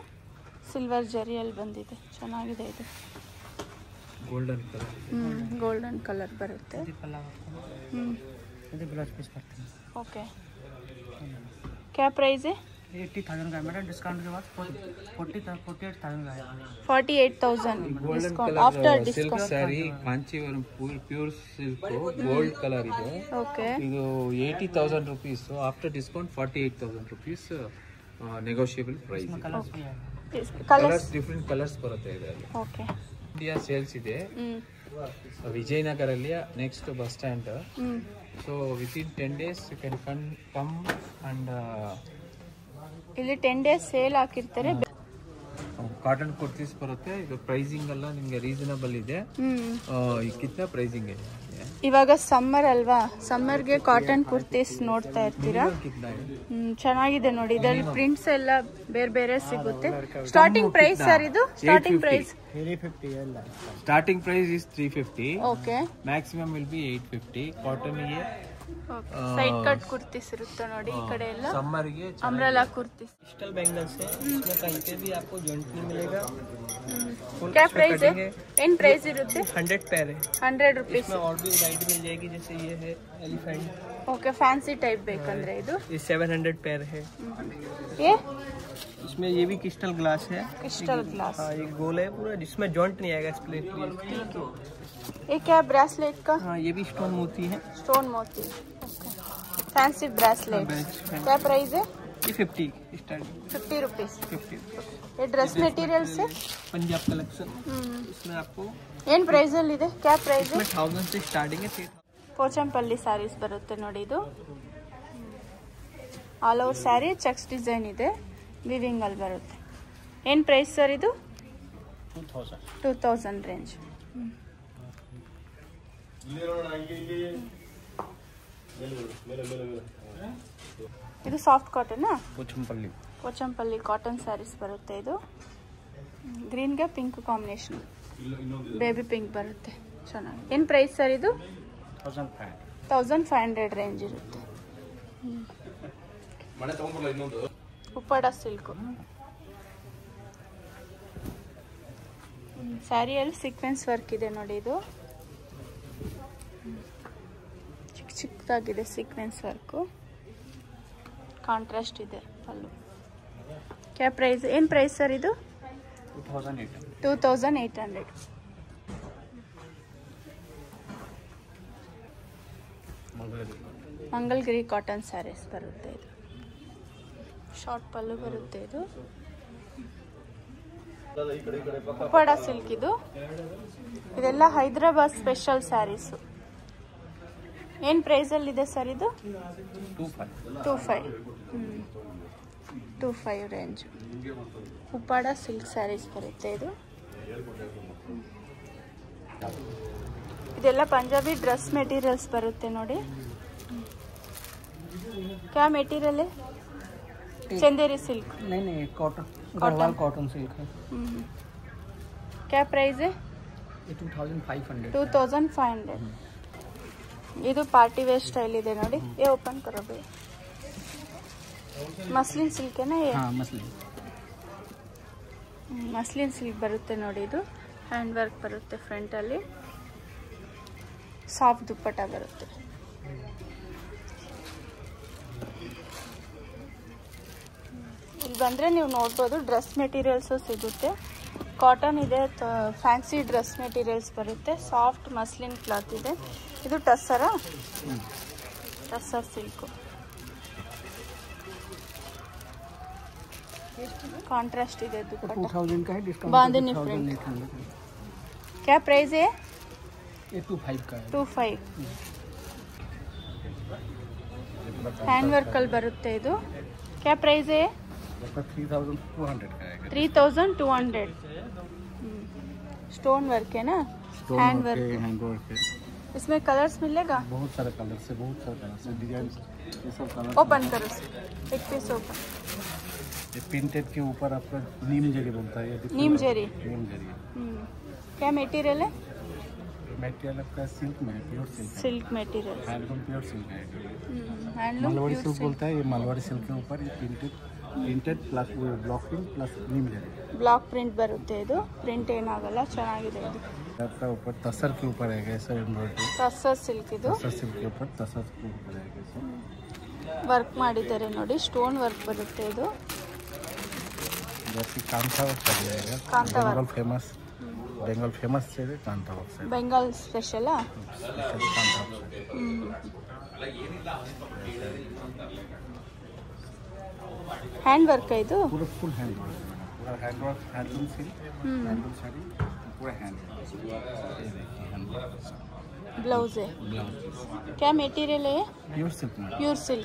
ಸಿಲ್ವರ್ ಜರಿಯಲ್ಲಿ ಬಂದಿದೆ, ಚೆನ್ನಾಗಿದೆ ಇದು। ಗೋಲ್ಡನ್ ಕಲರ್, ಗೋಲ್ಡನ್ ಕಲರ್ ಬರುತ್ತೆ। ये ब्लाउज पीस पड़ते हैं। ओके, क्या प्राइस है? 80,000 का है मेरा, डिस्काउंट के बाद 48,000 का है। 48,000 golden discount colour after silk discount. Saree Kanjivaram pure silk gold colour ಇದೆ। ಓಕೆ, ಇದು 80,000 rupees, after discount 48,000 rupees negotiable price. Colours colours different colours ಬರುತ್ತೆ ಇದರಲ್ಲಿ। ಓಕೆ, ಇಂಡಿಯಾ ಸೇಲ್ಸ್ ಇದೆ, ವಿಜಯನಗರಲ್ಲಿ next bus stand. So within 10 days you can come and ಇಲ್ಲಿ 10 days sale ಹಾಕಿರ್ತಾರೆ. Cotton kurtis ಬರುತ್ತೆ. ಇದು ಪ್ರೈಸಿಂಗ್ ಎಲ್ಲ ನಿಮಗೆ ರೀಸನಬಲ್ ಇದೆ. ಕಿತ್ನ ಪ್ರೈಸಿಂಗ್ ಇದೆ. ಇವಾಗ ಸಮ್ಮರ್ ಅಲ್ವಾ, ಸಮ್ಮರ್ಗೆ ಕಾಟನ್ ಕುರ್ತೀಸ್ ನೋಡ್ತಾ ಇರ್ತೀರಾ. ಚೆನ್ನಾಗಿದೆ ನೋಡಿ, ಇದರಲ್ಲಿ ಪ್ರಿಂಟ್ಸ್ ಎಲ್ಲ ಬೇರೆ ಬೇರೆ ಸಿಗುತ್ತೆ. ಸ್ಟಾರ್ಟಿಂಗ್ ಪ್ರೈಸ್ ಸರ್ ಇದು? ಸ್ಟಾರ್ಟಿಂಗ್ ಪ್ರೈಸ್ 350 ಎಲ್ಲ. Starting price is 350. Okay. Maximum will be 850. ಕಾಟನ್ಗೆ ಸೈಡ್ ಕಟ್ ಕುರ್ತೀಸ್ ಇರುತ್ತೆ ನೋಡಿ. ಈ ಕಡೆ ಎಲ್ಲ ಸಮ್ಮರ್ಗೆ अम्ब्रेला कुर्ती. डिजिटल बैंगल्स है, इसमें कहीं पे भी आपको जॉइंट नहीं मिलेगा. क्या प्राइस है? In price इರುತ್ತೆ? 100 पैर है. 100 रुपीस. इसमें और भी वैरायटी मिल जाएगी, जैसे ये है एलिफेंट. ओके, फैंसी टाइप ಬೇಕಂದ್ರೆ ಇದು. ये 700 पैर है. ये इसमें ये भी क्रिस्टल ग्लास है. Crystal glass. हाँ, ये गोल है पूरा, जिसमें जॉइंट नहीं आएगा स्प्लिट. ये क्या ब्रेसलेट का? हाँ, ये भी स्टोन मोती है. स्टोन मोती. Fancy bracelet. क्या प्राइस है? ये 50 स्टार्टिंग. 50 रुपीस. 50. ये ड्रेस मटेरियल से पंजाब कलेक्शन. इसमें आपको ಏನ್ ಪ್ರೈಸ್ ಅಲ್ಲಿ ಇದೆ? क्या प्राइस है? इसमें 1000 से स्टार्टिंग है. 3000. ಪೋಚಂಪಲ್ಲಿ ಸ್ಯಾರೀಸ್ ಬರುತ್ತೆ ನೋಡಿ. ಇದು all over sari cheques design ಇದೆ, ವಿವಿಂಗ್ ಅಲ್ಲಿ ಬರುತ್ತೆ. ಏನ್ ಪ್ರೈಸ್ ಸರ್ ಇದು? 2000 ರೇಂಜ್. ಇದು soft cotton. Pochampally cotton saris ಬರುತ್ತೆ. ಇದು ಗ್ರೀನ್ಗೆ ಪಿಂಕ್ ಕಾಂಬಿನೇಷನ್, ಬೇಬಿ ಪಿಂಕ್ ಬರುತ್ತೆ. ಚೆನ್ನಾಗಿ. ಏನು ಪ್ರೈಸ್ ಸರ್ ಇದು? 1500 ರೇಂಜ್ ಇರುತ್ತೆ. ಉಪ್ಪಾಡ ಸಿಲ್ಕು ಸ್ಯಾರಿಯಲ್ಲಿ ಸೀಕ್ವೆನ್ಸ್ ವರ್ಕ್ ಇದೆ ನೋಡಿ. ಇದು ಚಿಕ್ಕ ಚಿಕ್ಕದಾಗಿದೆ ಸೀಕ್ವೆನ್ಸ್ ವರ್ಕು, ಕಾಂಟ್ರಾಸ್ಟ್ ಇದೆ ಪಲ್ಲು. ಕ್ಯಾ ಪ್ರೈಸ್? ಏನು ಪ್ರೈಸ್ ಸರ್ ಇದು? 2800. ಮಂಗಲ್ಗಿರಿ ಕಾಟನ್ ಸ್ಯಾರೀಸ್ ಬರುತ್ತೆ. ಇದು ಶಾರ್ಟ್ ಪಲ್ಲು ಬರುತ್ತೆ. ಇದು ಉಪ್ಪಾಡ ಸಿಲ್ಕ್. ಇದೆಲ್ಲ ಹೈದರಾಬಾದ್ ಸ್ಪೆಷಲ್ ಸ್ಯಾರೀಸು. ಏನು ಪ್ರೈಸಲ್ಲಿದೆ ಸರ್ ಇದು? 25 ರೇಂಜ್. ಉಪ್ಪಾಡ ಸಿಲ್ಕ್ ಸ್ಯಾರೀಸ್ ಬರುತ್ತೆ. ಇದೆಲ್ಲ ಪಂಜಾಬಿ ಡ್ರೆಸ್ ಮೆಟೀರಿಯಲ್ಸ್ ಬರುತ್ತೆ ನೋಡಿ. क्या मटेरियल है? चंदेरी सिल्क. नहीं कॉटन. कॉटन सिल्क है. क्या प्राइस है? ये 2500. 2500. ಇದು ಪಾರ್ಟಿ ವೇರ್ ಸ್ಟೈಲ್ ಇದೆ ನೋಡಿ. ये ओपन करो भाई. ಮಸ್ಲಿನ್ ಸಿಲ್ಕ್ ಏನಾ? हाँ, ಮಸ್ಲಿನ್ ಸಿಲ್ಕ್ ಬರುತ್ತೆ ನೋಡಿ. ಇದು ಹ್ಯಾಂಡ್ ವರ್ಕ್ ಬರುತ್ತೆ ಫ್ರಂಟ್ ಅಲ್ಲಿ, ಸಾಫ್ಟ್ ದುಪ್ಪಟ್ಟ ಬರುತ್ತೆ. ಇಲ್ಲಿ ಬಂದರೆ ನೀವು ನೋಡ್ಬೋದು ಡ್ರೆಸ್ ಮೆಟೀರಿಯಲ್ಸು ಸಿಗುತ್ತೆ. ಕಾಟನ್ ಇದೆ, ಫ್ಯಾನ್ಸಿ ಡ್ರೆಸ್ ಮೆಟೀರಿಯಲ್ಸ್ ಬರುತ್ತೆ. ಸಾಫ್ಟ್ ಮಸ್ಲಿನ್ ಕ್ಲಾತ್ ಇದೆ. ಇದು ಟಸ್ಸರಾ? ಟಸ್ಸರ್ ಸಿಲ್ಕು. ಕಾಂಟ್ರಾಸ್ಟ್ ಇದೆ ದುಪ್ಪಟ್ಟ. 2000 का है. डिस्काउंट बांधनी फ्रंट. क्या प्राइस है? ये 25 का है. 25. हैंड वर्क ಅಲ್ಲಿ ಬರುತ್ತೆ ಇದು. क्या प्राइस है? 3200 का है. 3200. स्टोन वर्क है ना? हैंड वर्क है. इसमें कलर्स मिलेगा? बहुत सारे कलर से डिजाइन. ये सब कलर ओपन करो, एक पीस ओपन. ये प्रिंटेड के ऊपर आपका नीम जरी बनता है. नीम जरी. क्या मटेरियल है? मटेरियल आपका सिल्क में, pure silk. Silk material. Handloom pure silk है. हैंडलूम मालवाड़ी प्योर सिल्क बोलता है. ये मालवाड़ी सिल्क के ऊपर ये printed plus block print plus नीम जरी. ಬ್ಲಾಕ್ ಪ್ರಿಂಟ್ ಬರುತ್ತೆ. ಇದು ಪ್ರಿಂಟ್ ಏನಾಗಲ್ಲ, ಚೆನ್ನಾಗಿದೆ. ಇದು आपका ऊपर तसर के ऊपर है ऐसा एम्ब्रॉयडरी. ಟಸ್ಸರ್ ಸಿಲ್ಕ್. ಇದು तसर सिल्क के ऊपर तसर के ऊपर है ऐसा ವರ್ಕ್ ಮಾಡಿದ್ದಾರೆ ನೋಡಿ. ಸ್ಟೋನ್ ವರ್ಕ್ ಬರುತ್ತೆ. ಇದು जैसे कांता वर्क कर जाएगा. कांता वर्क. बेंगल फेमस से कांता वर्क से. ಬೆಂಗಾಲ್ ಸ್ಪೆಷಲಾ? स्पेशली कांता वर्क से. ಹ್ಯಾಂಡ್ ವರ್ಕ್ ಇದು? पूरा फुल हैंड वर्क. पूरा hand work, handloom silk, handloom sari, पूरा हैंड वर्क. ये देखिए ब्लाउज है। ब्लाउज क्या मटेरियल है? प्योर सिल्क में। Pure silk.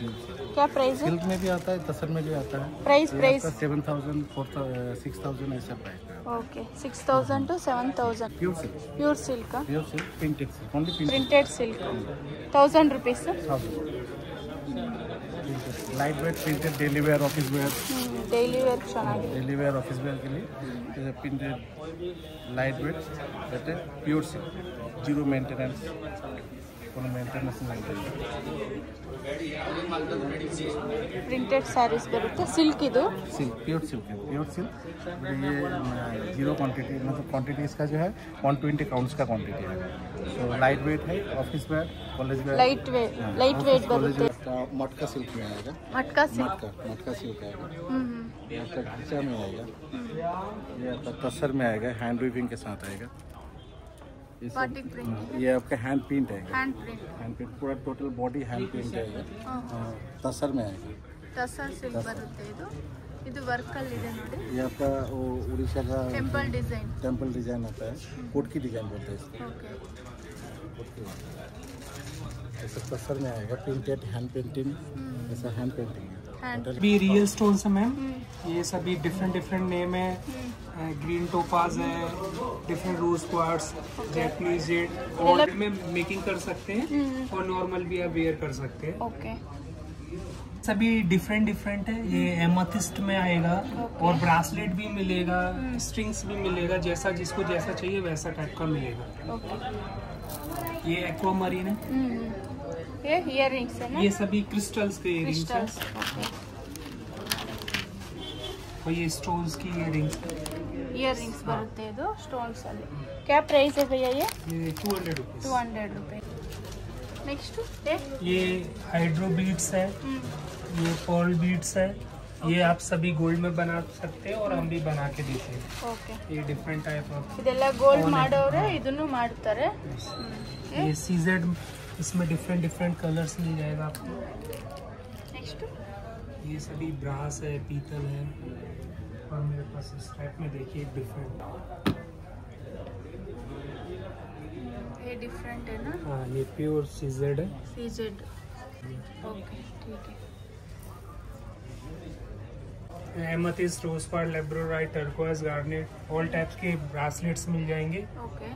क्या प्राइस है? सिल्क में भी आता है, तसर में भी आता है। प्राइस 7,000 6,000 ऐसा प्राइस है। Okay 6,000 to 7,000। Pure silk, pure silk का pure silk, printed silk, only printed silk 1,000 rupees. Light weight printed daily wear office wear, daily wear ಚೆನ್ನಾಗಿದೆ। डेली वेयर ऑफिस वेयर के लिए प्रिंटेड लाइट वेट जैसे pure silk, zero maintenance, कोनो maintenance नहीं है। Printed sarees ಬರುತ್ತೆ silk ಇದು। Silk pure silk है, प्योर सिल्क। ये जीरो क्वांटिटी, मतलब क्वांटिटी इसका जो है 120 काउंट्स का क्वांटिटी है। तो लाइट वेट है, office wear, college wear, light weight ಬರುತ್ತೆ। मटका सिल्क में आएगा, ಮಟ್ಕಾ ಸಿಲ್ಕ್। मटका सिल्क आएगा, ये आपका ढांचा में आएगा, ये आपका तसर में आएगा, हैंड वीविंग के साथ आएगा। ಬಾಟಿಕ್ ಪ್ರಿಂಟ್, ये आपका हैंड प्रिंट आएगा, ಹ್ಯಾಂಡ್ ಪ್ರಿಂಟ್। हैंड प्रिंट पूरा टोटल बॉडी हैंड प्रिंट आएगा। तसर में आएगा, ಟಸರ್ ಸಿಲ್ಕ್ ಬರುತ್ತೆ ಇದು। ಇದು ವರ್ಕ್ ಅಲ್ಲಿ ಇದೆ ನೋಡಿ। ये आपका वो उड़ीसा का ಟೆಂಪಲ್ ಡಿಸೈನ್। टेम्पल डिजाइन आता है, कोट की डिजाइन बोलते हैं इसको। ಓಕೆ ऐसा तसर में आएगा, प्रिंटेड हैंड पेंटिंग, ऐसा हैंड पेंटिंग है। ಹ್ಯಾಂಡ್ भी रियल स्टोन्स है मैम, ये सभी डिफरेंट डिफरेंट नेम है। ग्रीन टोपाज है, different rose quartz, Japanese jade, gold में मेकिंग कर सकते हैं और नॉर्मल भी आप वेयर कर सकते हैं। ಓಕೆ सभी डिफरेंट डिफरेंट है। ये एमेथिस्ट में आएगा और ब्रासलेट भी मिलेगा, स्ट्रिंग्स भी मिलेगा, जैसा जिसको जैसा चाहिए वैसा टाइप का मिलेगा। ಓಕೆ ये एक्वामरीन है, ये इयर रिंग्स है ना? ये सभी क्रिस्टल्स के इयरिंग्स है क्रिस्टल्स। ओके और ये स्टोन्स की इयरिंग्स है। इयर रिंग्स ಬರುತ್ತೆ ಇದು ಸ್ಟೋನ್ಸ್ ಅಲ್ಲಿ। क्या प्राइस है भैया ये? ये 200 रुपीज। 200 रुपए। नेक्स्ट ये हाइड्रो बीड्स है, ये पर्ल बीड्स है। ये आप सभी गोल्ड में बना सकते हैं और हम भी बना के देते हैं। ಓಕೆ ये डिफरेंट टाइप ऑफ, ಇದೆಲ್ಲ ಗೋಲ್ಡ್ ಮಾಡೋರೆ ಇದನ್ನು ಮಾಡ್ತಾರೆ। ये सीजेड, इसमें डिफरेंट डिफरेंट कलर्स मिल जाएगा आपको। नेक्स्ट ये सभी ब्रास है, पीतल है, और मेरे पास इस टाइप में देखिए डिफरेंट। ये डिफरेंट है ना? हाँ ये प्योर सीजेड है। सीजेड। ओके ठीक है। Amethyst, rose quartz, labradorite, turquoise, garnet, all types के ब्रासलेट्स मिल जाएंगे। ओके